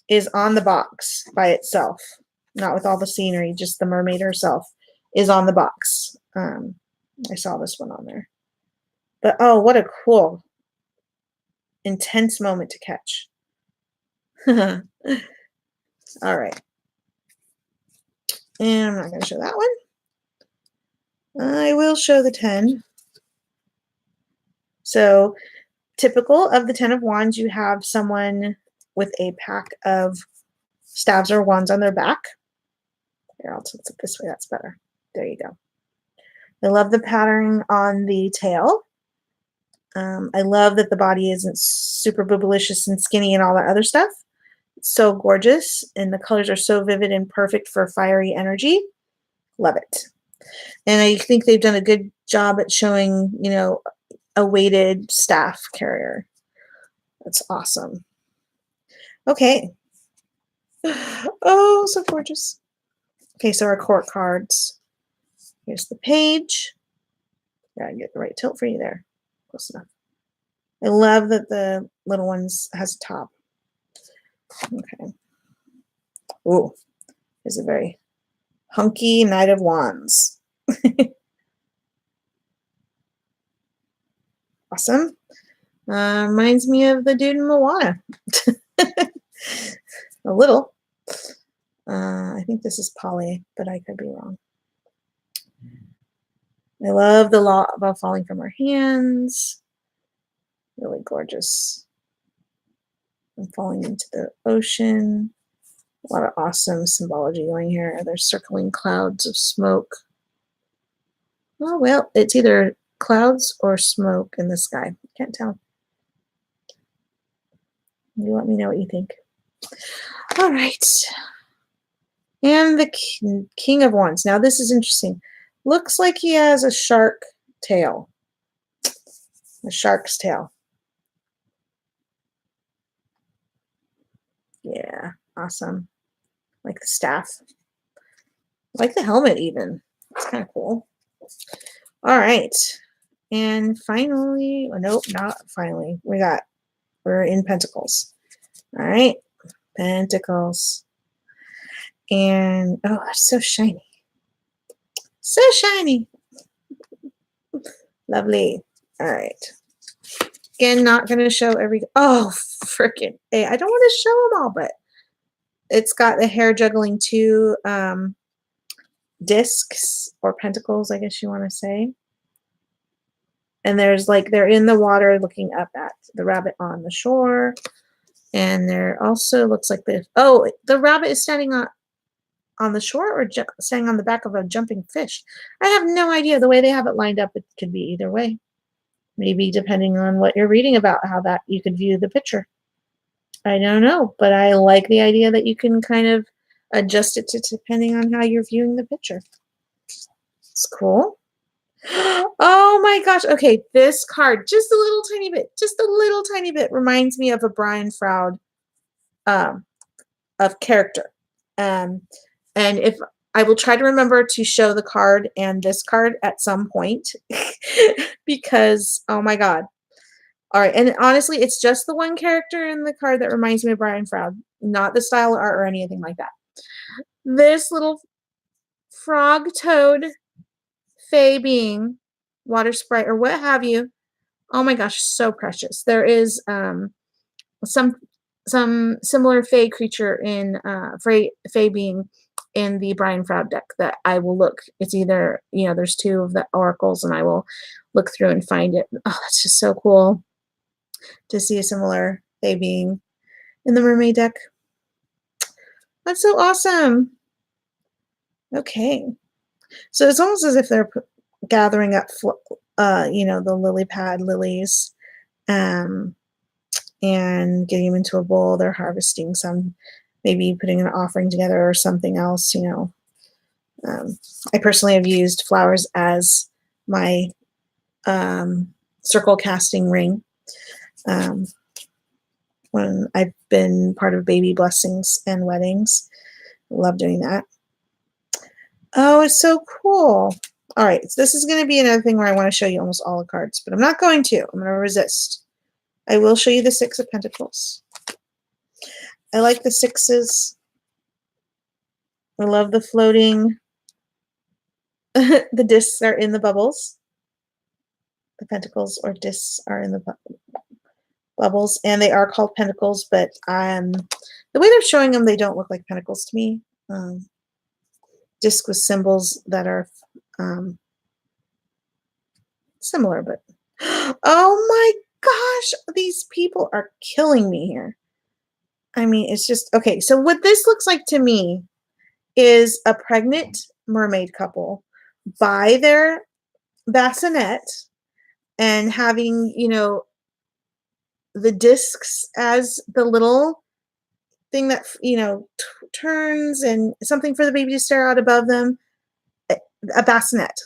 is on the box by itself, not with all the scenery, just the mermaid herself is on the box. I saw this one on there. But oh, what a cool, intense moment to catch. All right. And I'm not going to show that one. I will show the 10. So typical of the 10 of Wands, you have someone with a pack of staves or wands on their back. Here, I'll tilt it this way. That's better. There you go. I love the pattern on the tail. I love that the body isn't super boobalicious and skinny and all that other stuff. It's so gorgeous, and the colors are so vivid and perfect for fiery energy. Love it. And I think they've done a good job at showing, a weighted staff carrier. That's awesome. Okay. Oh, so gorgeous. Okay, so our court cards. Here's the page. Gotta get the right tilt for you there. Close enough. I love that the little ones has a top. Okay. Ooh, is a very hunky Knight of Wands. Awesome. Reminds me of the dude in Moana. A little. I think this is Polly, but I could be wrong. I love the lava falling from her hands. Really gorgeous. And falling into the ocean. A lot of awesome symbology going here. There's circling clouds of smoke. Oh, well, it's either clouds or smoke in the sky. Can't tell. You let me know what you think. All right. And the King of Wands. Now, this is interesting. Looks like he has a shark tail. A shark's tail. Yeah, awesome. Like the staff. Like the helmet, even. It's kind of cool. All right. And finally, oh, nope, not finally. We're in Pentacles. All right. Pentacles. And, oh, that's so shiny. So shiny. Lovely. All right. Again, not going to show every, oh, freaking, hey, I don't want to show them all, but it's got the hair juggling 2 discs or pentacles, I guess you want to say. And there's like, they're in the water looking up at the rabbit on the shore. And there also looks like the rabbit is standing on the shore or standing on the back of a jumping fish. I have no idea. The way they have it lined up, it could be either way. Maybe depending on what you're reading about, how that you could view the picture. I don't know, but I like the idea that you can kind of adjust it to depending on how you're viewing the picture. It's cool. Oh my gosh. Okay, this card, just a little tiny bit reminds me of a Brian Froud of character. And if I will try to remember to show the card and this card at some point because, oh my God. All right. And honestly, it's just the one character in the card that reminds me of Brian Froud, not the style of art or anything like that. This little frog toad fey being, water sprite or what have you. Oh my gosh, so precious. There is some similar fey creature in fey being in the Brian Froud deck that I will look. It's either, there's two of the oracles and I will look through and find it. Oh, that's just so cool to see a similar fey being in the mermaid deck. That's so awesome. Okay. So it's almost as if they're gathering up, the lily pad lilies and getting them into a bowl. They're harvesting some, maybe putting an offering together or something else, I personally have used flowers as my circle casting ring when I've been part of baby blessings and weddings. Love doing that. Oh, it's so cool. All right, so this is going to be another thing where I want to show you almost all the cards, but I'm not going to. I'm going to resist. I will show you the Six of Pentacles. I like the sixes. I love the floating. The discs are in the bubbles. The pentacles or discs are in the bubbles, and they are called pentacles, but the way they're showing them, they don't look like pentacles to me. Disc with symbols that are similar, but oh my gosh, these people are killing me here. I mean, it's just okay. So what this looks like to me is a pregnant mermaid couple by their bassinet and having, the discs as the little thing that, turns and something for the baby to stare out above them. A bassinet.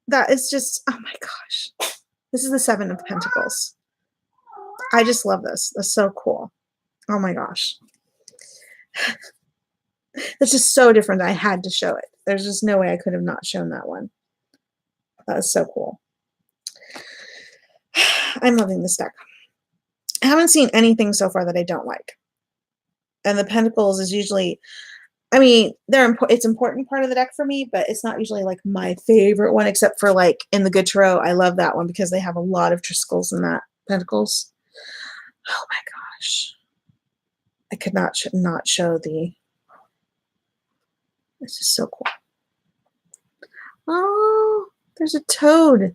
That is just, oh my gosh. This is the Seven of Pentacles. I just love this. That's so cool. Oh my gosh. It's just so different. I had to show it. There's just no way I could have not shown that one. That is so cool. I'm loving this deck. I haven't seen anything so far that I don't like. And the Pentacles is usually, I mean, it's an important part of the deck for me, but it's not usually like my favorite one, except for like in the Good Tarot. I love that one because they have a lot of Triskells in that Pentacles. Oh my gosh. I could not show the, this is so cool. Oh, there's a toad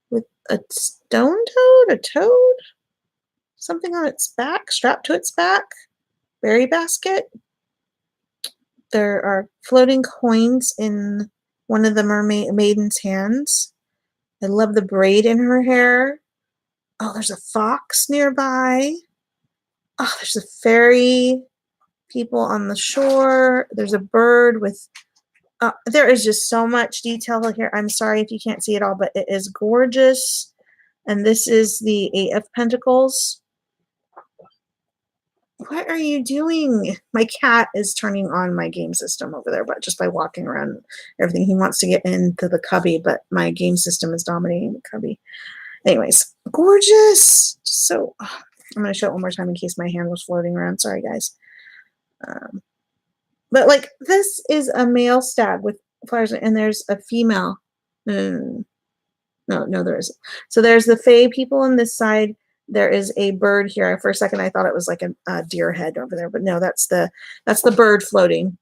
with a stone toad, a toad, something on its back, strapped to its back, berry basket. There are floating coins in one of the maiden's hands. I love the braid in her hair. Oh, there's a fox nearby. Oh, there's a fairy people on the shore. There's a bird with, there is just so much detail here. I'm sorry if you can't see it all, but it is gorgeous. And this is the Eight of Pentacles. What are you doing? My cat is turning on my game system over there, but just by walking around everything. He wants to get into the cubby, but my game system is dominating the cubby. Anyways, gorgeous. So I'm going to show it one more time in case my hand was floating around. Sorry, guys. But like this is a male stag with flowers, and there's a female. No, there isn't. So there's the fae people on this side. There is a bird here. For a second, I thought it was like a deer head over there, but no, that's the bird floating.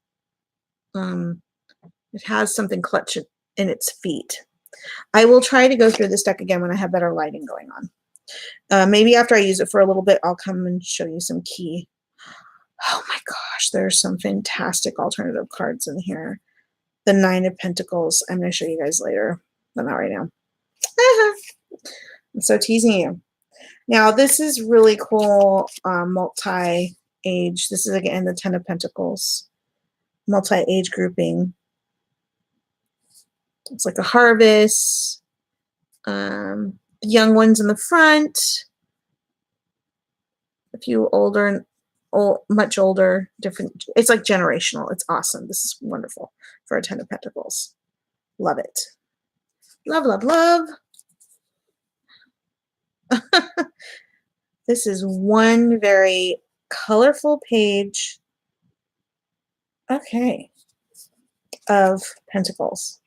It has something clutched in its feet. I will try to go through this deck again when I have better lighting going on. Maybe after I use it for a little bit, I'll come and show you some key. Oh my gosh, there's some fantastic alternative cards in here. The Nine of Pentacles. I'm going to show you guys later, but not right now. I'm so teasing you. Now, this is really cool multi-age. This is, again, the Ten of Pentacles. Multi-age grouping. It's like a harvest. Young ones in the front. A few older and much older, different. It's like generational. It's awesome. This is wonderful for a Ten of Pentacles. Love it. Love, love, love. This is one very colorful page, okay, of Pentacles.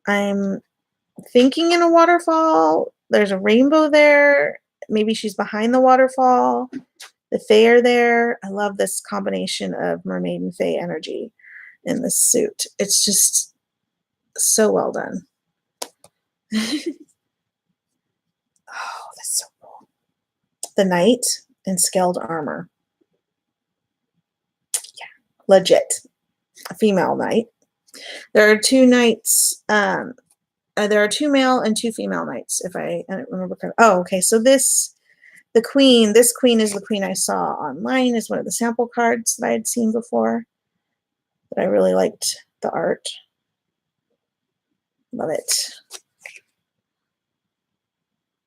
I'm thinking in a waterfall. There's a rainbow there. Maybe she's behind the waterfall. The Fae are there. I love this combination of mermaid and Fae energy in this suit. It's just so well done. Oh, that's so cool. The Knight in scaled armor. Yeah, legit. A female knight. There are two knights. There are two male and two female knights, if I remember correctly. Oh, okay. So this queen is the queen I saw online, is one of the sample cards that I had seen before. But I really liked the art. Love it.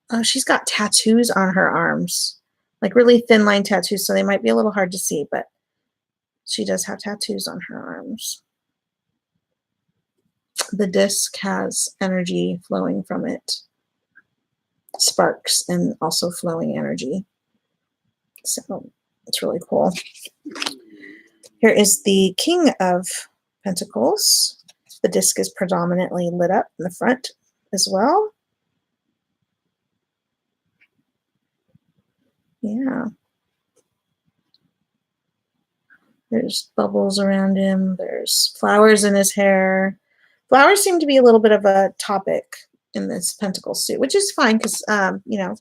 Oh, she's got tattoos on her arms, like really thin line tattoos, so they might be a little hard to see, but she does have tattoos on her arms. The disc has energy flowing from it, sparks, and also flowing energy. So it's really cool. Here is the King of Pentacles. The disc is predominantly lit up in the front as well. Yeah. There's bubbles around him. There's flowers in his hair. Flowers seem to be a little bit of a topic in this Pentacle suit, which is fine because, you know,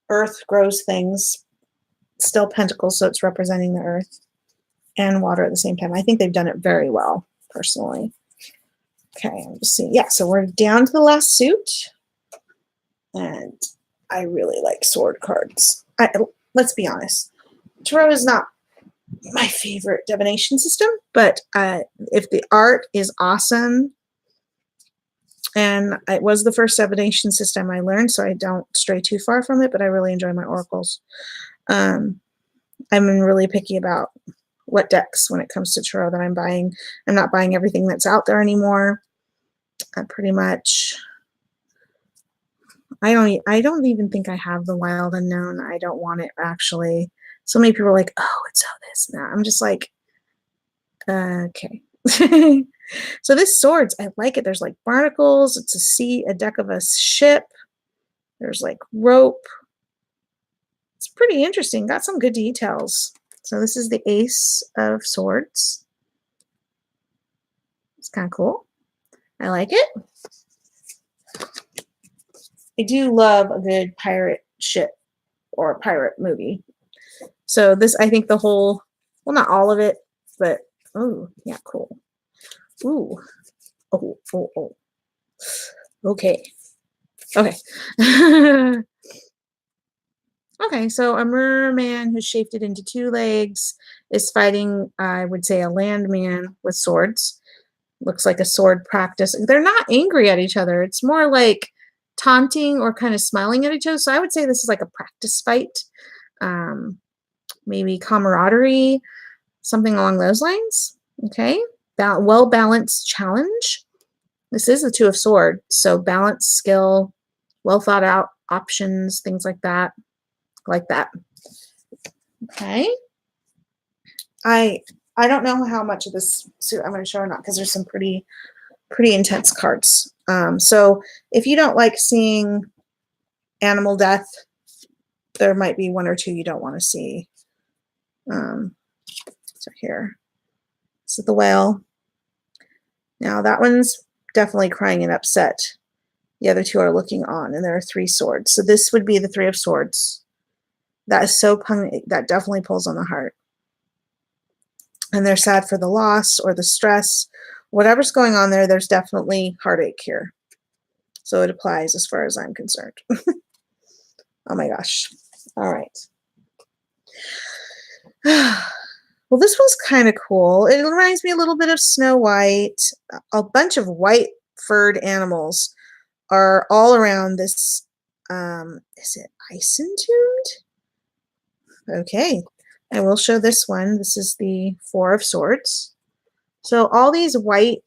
Earth grows things. Still Pentacles, so it's representing the Earth and water at the same time. I think they've done it very well, personally. Okay, I'm just seeing. Yeah, so we're down to the last suit. And I really like sword cards. Let's be honest. Tarot is not my favorite divination system, but if the art is awesome, and it was the first divination system I learned, so I don't stray too far from it, but I really enjoy my oracles. I'm really picky about what decks when it comes to tarot that I'm buying. I'm not buying everything that's out there anymore. Pretty much. I don't even think I have the Wild Unknown. I don't want it, actually. So many people are like, oh, it's all this now. I'm just like, okay. So this swords, I like it. There's like barnacles. It's a sea, a deck of a ship. There's like rope. It's pretty interesting. Got some good details. So this is the Ace of Swords. It's kind of cool. I like it. I do love a good pirate ship or a pirate movie. So this, I think the whole, well, not all of it, but, oh, yeah, cool. Ooh. Oh, oh, oh. Okay. Okay. Okay, so a merman who's shaped into two legs is fighting, I would say, a landman with swords. Looks like a sword practice. They're not angry at each other. It's more like taunting or kind of smiling at each other. So I would say this is like a practice fight. Maybe camaraderie, something along those lines. Okay, well-balanced challenge. This is the Two of Swords, so balance, skill, well thought out options, things like that. Like that. Okay. I don't know how much of this suit I'm going to show or not because there's some pretty intense cards. So if you don't like seeing animal death, there might be one or two you don't want to see. So here, this is the whale. Now that one's definitely crying and upset. The other two are looking on, and there are 3 swords. So this would be the 3 of swords. That is so that definitely pulls on the heart. And they're sad for the loss or the stress. Whatever's going on there, there's definitely heartache here. So it applies as far as I'm concerned. Oh my gosh. All right. Well, this one's kind of cool. It reminds me a little bit of Snow White. A bunch of white furred animals are all around this. Is it ice entombed? Okay. I will show this one. This is the 4 of Swords. So all these white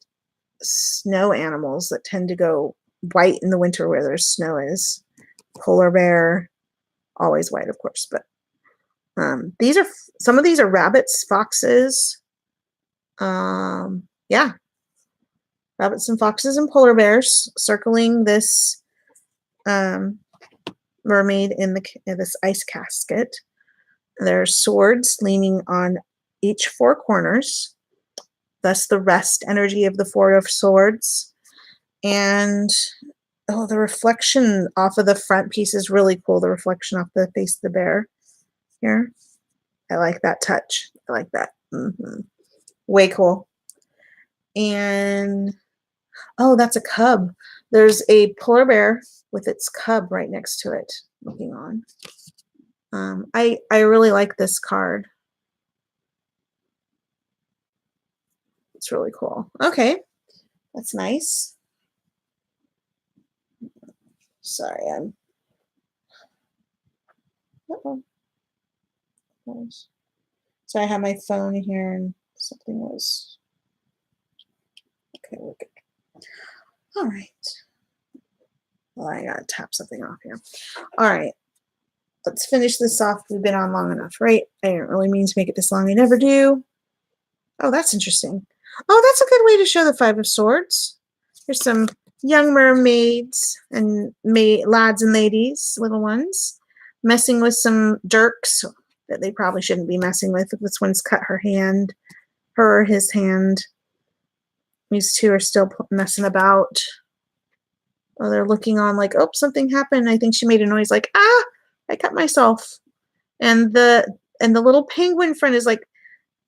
snow animals that tend to go white in the winter where there's snow is. Polar bear, always white, of course, but these are, some of these are rabbits, foxes. Yeah, rabbits and foxes and polar bears circling this mermaid in this ice casket. There's swords leaning on each 4 corners, thus the rest energy of the 4 of Swords. And oh, the reflection off of the front piece is really cool. The reflection off the face of the bear here. I like that touch. I like that. Way cool. And oh, that's a cub. There's a polar bear with its cub right next to it looking on. I really like this card. It's really cool. Okay, that's nice. Sorry, I'm. Uh-oh. So I have my phone here and something was. Okay, we're good. All right. Well, I gotta tap something off here. All right. Let's finish this off. We've been on long enough, right? I didn't really mean to make it this long. I never do. Oh, that's interesting. Oh, that's a good way to show the 5 of Swords. There's some young mermaids and lads and ladies, little ones, messing with some dirks that they probably shouldn't be messing with. This one's cut her hand, her or his hand. These 2 are still messing about. Oh, they're looking on like, oh, something happened. I think she made a noise like, ah, I cut myself. And the little penguin friend is like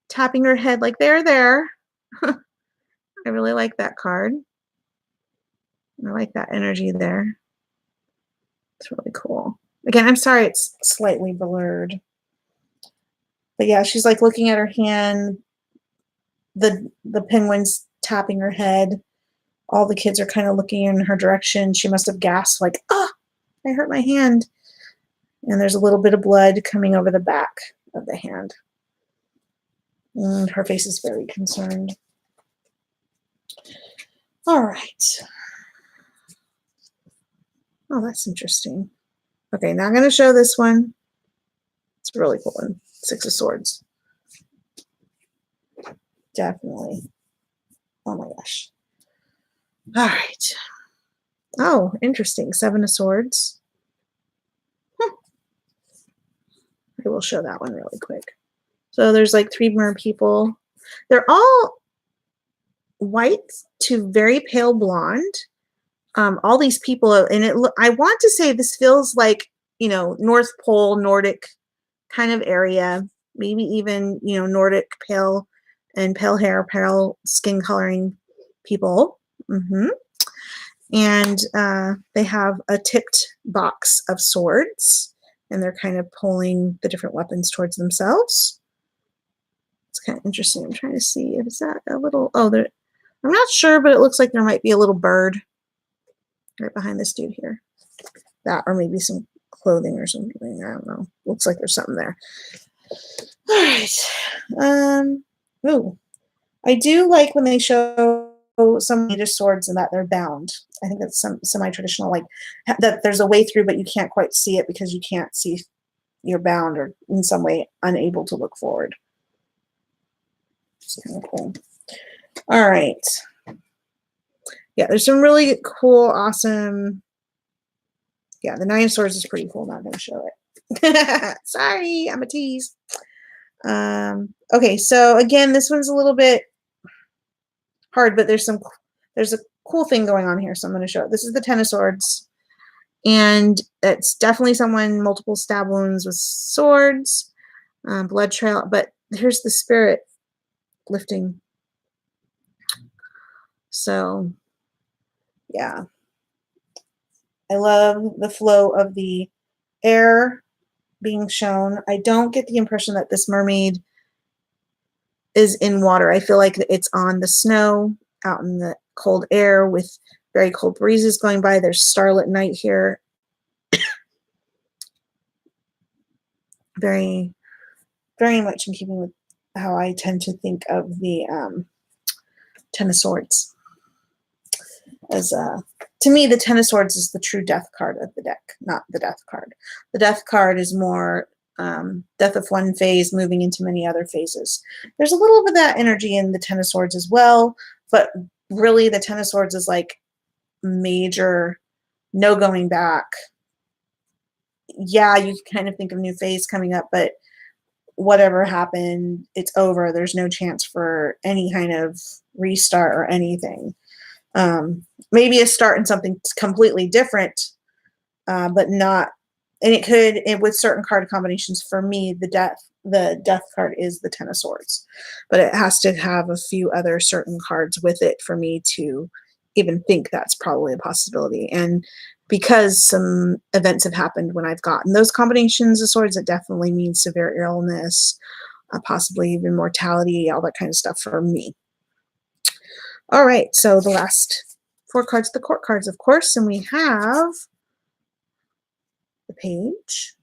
tapping her head like, there. I really like that card. I like that energy there. It's really cool. Again, I'm sorry it's slightly blurred. But yeah, she's like looking at her hand. The penguin's tapping her head. All the kids are kind of looking in her direction. She must have gasped like, ah, I hurt my hand. And there's a little bit of blood coming over the back of the hand. And her face is very concerned. All right. Oh, that's interesting. Okay, now I'm going to show this one. It's a really cool one. 6 of Swords. Definitely. Oh my gosh. All right. Oh, interesting. 7 of Swords. I will show that one really quick. So there's like 3 more people. They're all white to very pale blonde. All these people, and I want to say this feels like, you know, North Pole, Nordic kind of area, maybe even, you know, Nordic pale hair, pale skin coloring people. And they have a tipped box of swords, and they're kind of pulling the different weapons towards themselves. It's kind of interesting. I'm trying to see if it's that a little, oh, there, I'm not sure, but it looks like there might be a little bird right behind this dude here. That, or maybe some clothing or something. I don't know. Looks like there's something there. All right. Ooh. I do like when they show some native swords and that they're bound. I think that's some semi-traditional, like that there's a way through, but you can't quite see it because you can't see you're bound or in some way unable to look forward. It's kind of cool. All right. Yeah, there's some really cool, awesome. Yeah, the 9 of Swords is pretty cool. I'm not going to show it. Sorry, I'm a tease. Okay, so again, this one's a little bit hard, but there's cool thing going on here. So I'm going to show it. This is the Ten of Swords. And it's definitely someone, multiple stab wounds with swords, blood trail. But here's the spirit lifting. So, yeah. I love the flow of the air being shown. I don't get the impression that this mermaid is in water. I feel like it's on the snow, out in the cold air with very cold breezes going by. There's starlit night here. Very, very much in keeping with how I tend to think of the Ten of Swords. As to me, the Ten of Swords is the true death card of the deck, not the death card. The death card is more death of one phase moving into many other phases. There's a little bit of that energy in the Ten of Swords as well, but really the Ten of Swords is like major, no going back. Yeah, you kind of think of new phase coming up, but whatever happened, it's over. There's no chance for any kind of restart or anything. Maybe a start in something completely different, but not. And it could, with certain card combinations, for me, the death card is the Ten of Swords, but it has to have a few other certain cards with it for me to even think that's probably a possibility. And because some events have happened when I've gotten those combinations of swords, it definitely means severe illness, possibly even mortality, all that kind of stuff for me. All right, so the last 4 cards, the court cards, of course, and we have the page.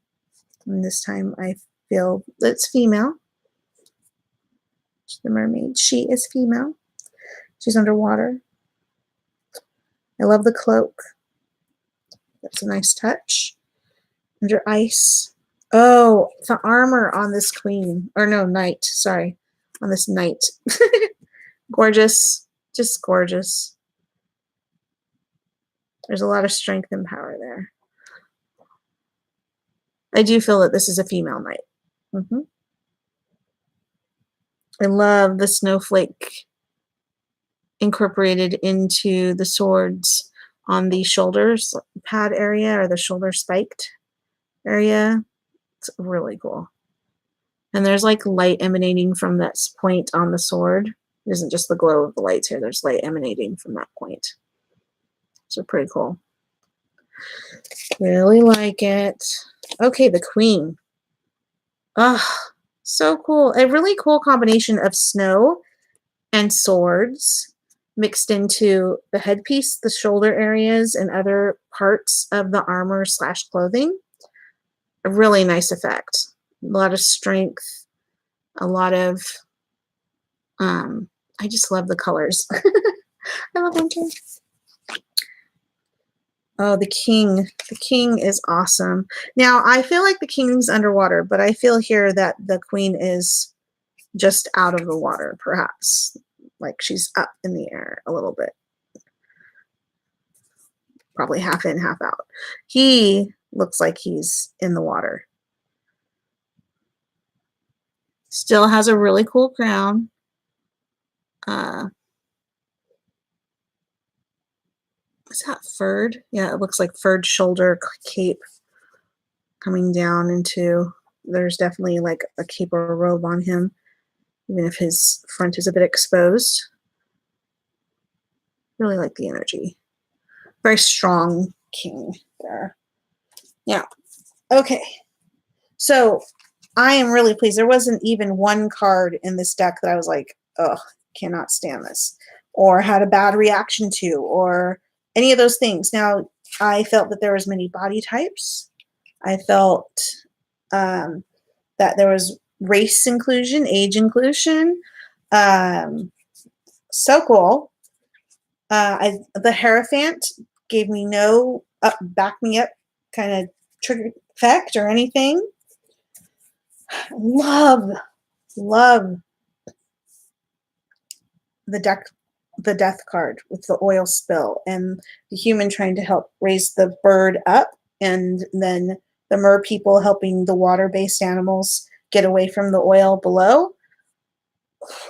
And this time I feel it's female. The mermaid, she is female. She's underwater. I love the cloak. That's a nice touch. Under ice. Oh, the armor on this queen. Or no, knight. Sorry. On this knight. Gorgeous. Just gorgeous. There's a lot of strength and power there. I do feel that this is a female knight. I love the snowflake incorporated into the swords on the shoulders pad area, or the shoulder spiked area. It's really cool. And there's like light emanating from that point on the sword. It isn't just the glow of the lights here. There's light emanating from that point. So pretty cool. Really like it. Okay, the queen. Oh, so cool. A really cool combination of snow and swords mixed into the headpiece, the shoulder areas, and other parts of the armor / clothing. A really nice effect. A lot of strength, a lot of, I just love the colors. I love them too. Oh, the king. The king is awesome. Now, I feel like the king's underwater, but I feel here that the queen is just out of the water, perhaps. Like she's up in the air a little bit. Probably half in, half out. He looks like he's in the water. Still has a really cool crown. Is that furred? Yeah, it looks like furred shoulder cape coming down into, there's definitely like a cape or a robe on him, even if his front is a bit exposed. Really like the energy. Very strong king there. Yeah. Okay. So I am really pleased. There wasn't even one card in this deck that I was like, oh, cannot stand this, or had a bad reaction to, or any of those things. Now, I felt that there was many body types. I felt that there was race inclusion, age inclusion. So cool. The Hierophant gave me no back me up kind of trigger effect or anything. Love the death card with the oil spill and the human trying to help raise the bird up, and then the mer people helping the water-based animals get away from the oil below.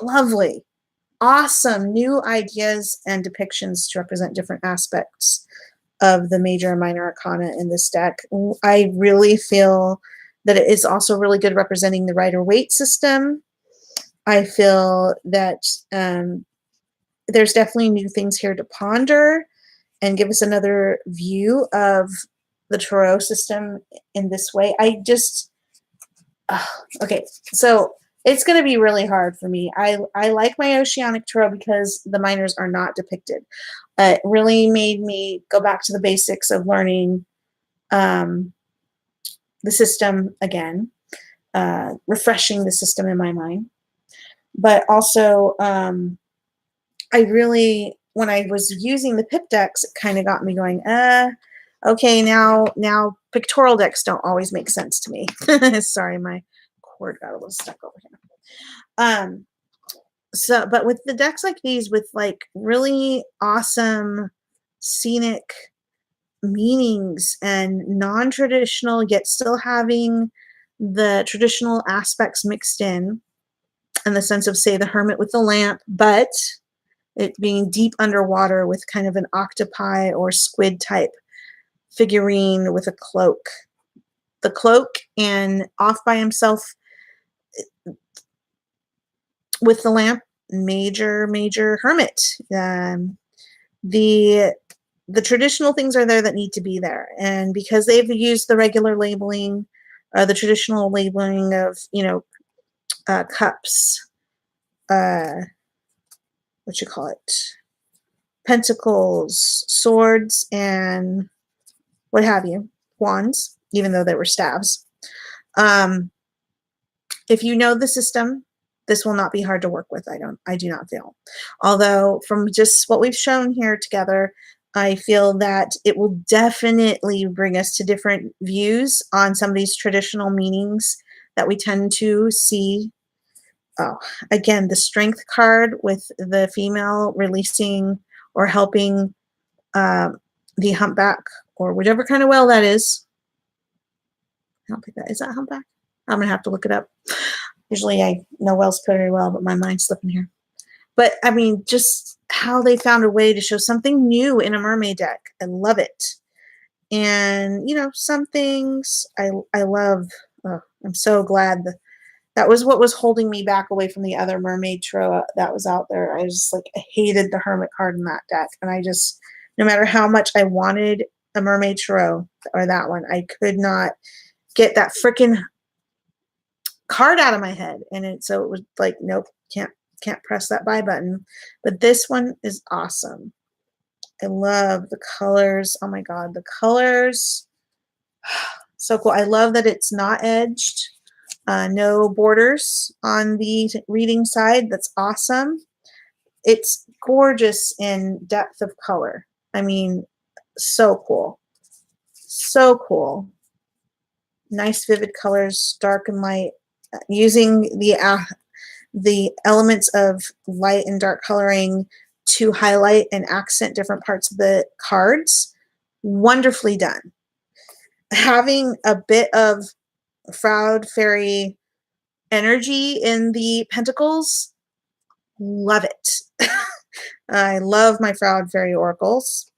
Lovely. awesome new ideas and depictions to represent different aspects of the major and minor arcana in this deck. I really feel that it is also really good representing the Rider-Waite system. I feel that there's definitely new things here to ponder and give us another view of the Tarot system in this way. Okay, so it's going to be really hard for me. I like my Oceanic Tarot because the minors are not depicted. It really made me go back to the basics of learning the system again, refreshing the system in my mind. But also, I really, when I was using the pip decks, it kind of got me going, okay, now pictorial decks don't always make sense to me. Sorry, my cord got a little stuck over here. So, but with the decks like these, with like really awesome scenic meanings and non-traditional, yet still having the traditional aspects mixed in the sense of, say, the hermit with the lamp, but it being deep underwater with kind of an octopi or squid type figurine with a cloak. The cloak and off by himself with the lamp, major hermit. The traditional things are there that need to be there, and because they've used the regular labeling, the traditional labeling of cups, what you call it, pentacles, swords, and what have you, wands, even though they were staves. If you know the system, this will not be hard to work with. I do not feel. Although from just what we've shown here together, I feel that it will definitely bring us to different views on some of these traditional meanings that we tend to see. Oh, again, the strength card with the female releasing or helping the humpback or whatever kind of whale that is. I don't think that is that humpback. I'm gonna have to look it up. Usually I know whales pretty well, but my mind's slipping here. But I mean, just how they found a way to show something new in a mermaid deck. I love it. And some things I love. Oh, I'm so glad that was what was holding me back away from the other mermaid tarot that was out there. I just I hated the hermit card in that deck, and I just, no matter how much I wanted a mermaid tarot or that one, I could not get that freaking card out of my head. And so it was like, nope, can't press that buy button. But this one is awesome. I love the colors. Oh my god, the colors, so cool. I love that it's not edged, no borders on the reading side. That's awesome. It's gorgeous in depth of color. I mean, so cool, so cool. Nice vivid colors, dark and light, using the elements of light and dark coloring to highlight and accent different parts of the cards. Wonderfully done. Having a bit of Proud Fairy energy in the pentacles, love it. I love my Proud Fairy oracles,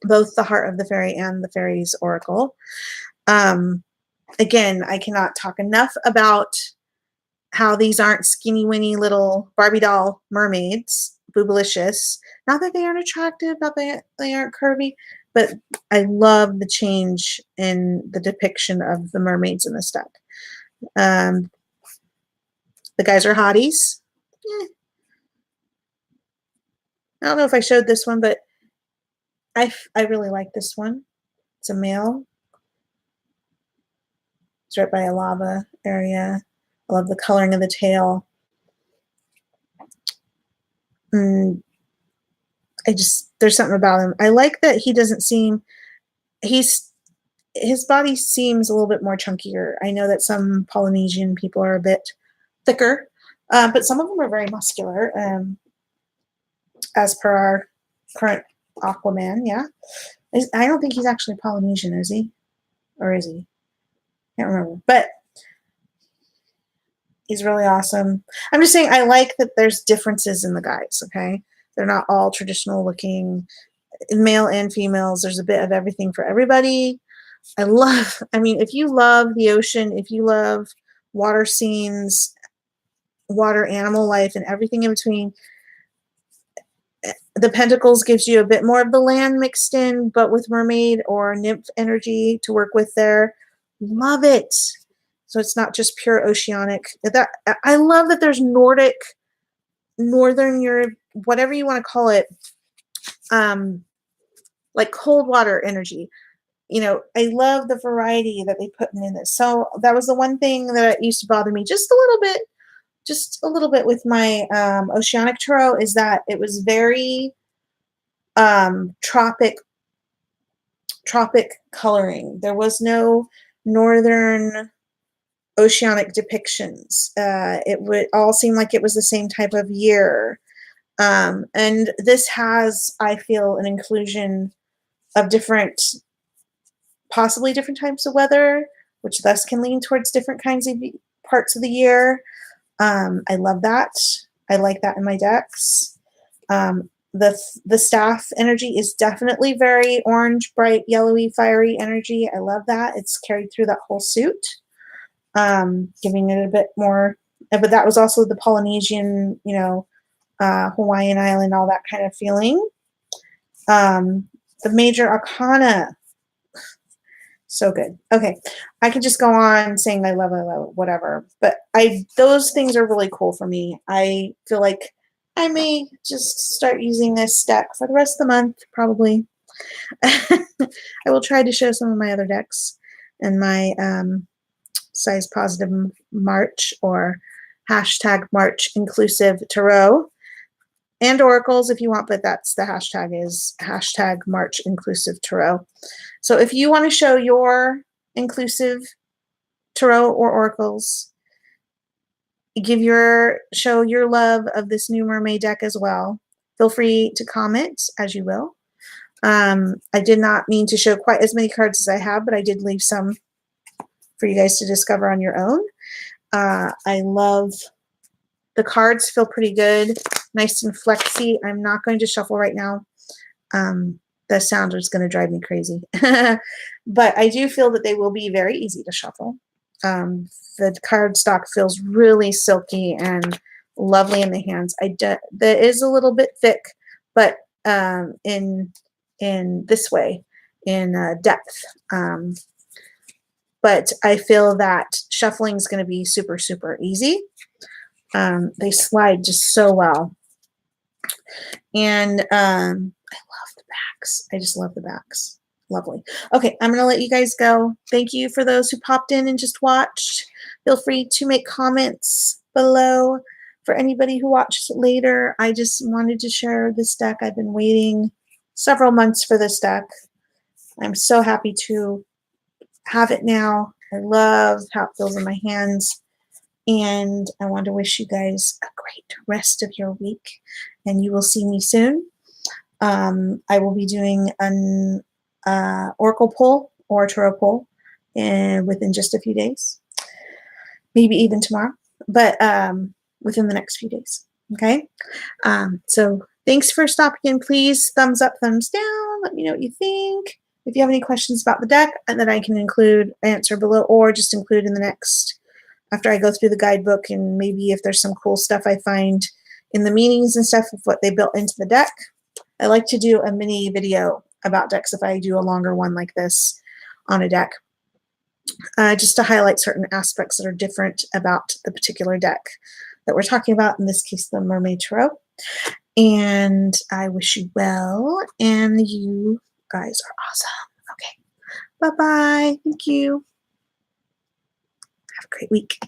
both the Heart of the Fairy and the Fairies oracle. Again, I cannot talk enough about how these aren't skinny winny little Barbie doll mermaids, boobalicious. Not that they aren't attractive, not that they aren't curvy, but I love the change in the depiction of the mermaids in this deck. The guys are hotties. I don't know if I showed this one, but I really like this one. It's a male. It's right by a lava area. I love the coloring of the tail. There's something about him. I like that he doesn't seem, his body seems a little bit more chunkier. I know that some Polynesian people are a bit thicker, but some of them are very muscular, as per our current Aquaman, yeah. I don't think he's actually Polynesian, is he? Or is he? Can't remember. But He's really awesome. I'm just saying I like that there's differences in the guys, okay? They're not all traditional looking, male and females. There's a bit of everything for everybody. I mean, if you love the ocean, if you love water scenes, water animal life, and everything in between, the Pentacles gives you a bit more of the land mixed in, but with mermaid or nymph energy to work with there. Love it. So it's not just pure oceanic. That I love that there's Nordic, Northern Europe, whatever you want to call it, like cold water energy. You know, I love the variety that they put in this. So that was the one thing that used to bother me just a little bit with my Oceanic Tarot, is that it was very tropic coloring. There was no northern oceanic depictions. It would all seem like it was the same type of year. And this has, I feel, an inclusion of possibly different types of weather, which thus can lean towards different kinds of parts of the year. I love that. I like that in my decks. The staff energy is definitely very orange, bright, yellowy, fiery energy. I love that. It's carried through that whole suit, giving it a bit more. But that was also the Polynesian, Hawaiian island, all that kind of feeling. The major arcana, so good. Okay, I could just go on saying I love it, whatever. But those things are really cool for me. I feel like I may just start using this deck for the rest of the month, probably. I will try to show some of my other decks in my size positive March or hashtag March inclusive tarot and oracles if you want, but that's the hashtag is hashtag March inclusive tarot. So if you want to show your inclusive tarot or oracles, show your love of this new mermaid deck as well. Feel free to comment as you will. I did not mean to show quite as many cards as I have, but I did leave some for you guys to discover on your own. I love the cards, feel pretty good, nice and flexy. I'm not going to shuffle right now. The sound is going to drive me crazy. But I do feel that they will be very easy to shuffle. The cardstock feels really silky and lovely in the hands. That is a little bit thick, but in this way, in depth. But I feel that shuffling is going to be super, super easy. They slide just so well. And I love the backs. I just love the backs. Lovely. Okay, I'm going to let you guys go. Thank you for those who popped in and just watched. Feel free to make comments below for anybody who watched later. I just wanted to share this deck. I've been waiting several months for this deck. I'm so happy to have it now. I love how it feels in my hands. And I want to wish you guys a great rest of your week. And you will see me soon. I will be doing an oracle pull or tarot pull within just a few days. Maybe even tomorrow. But within the next few days. Okay? So thanks for stopping in. Please thumbs up, thumbs down. Let me know what you think. If you have any questions about the deck that I can answer below, or just include in the next, after I go through the guidebook, and maybe if there's some cool stuff I find in the meanings and stuff of what they built into the deck. I like to do a mini video about decks if I do a longer one like this on a deck, just to highlight certain aspects that are different about the particular deck that we're talking about, in this case, the Mermaid Tarot. And I wish you well, and you guys are awesome. Okay, bye-bye. Thank you. Have a great week.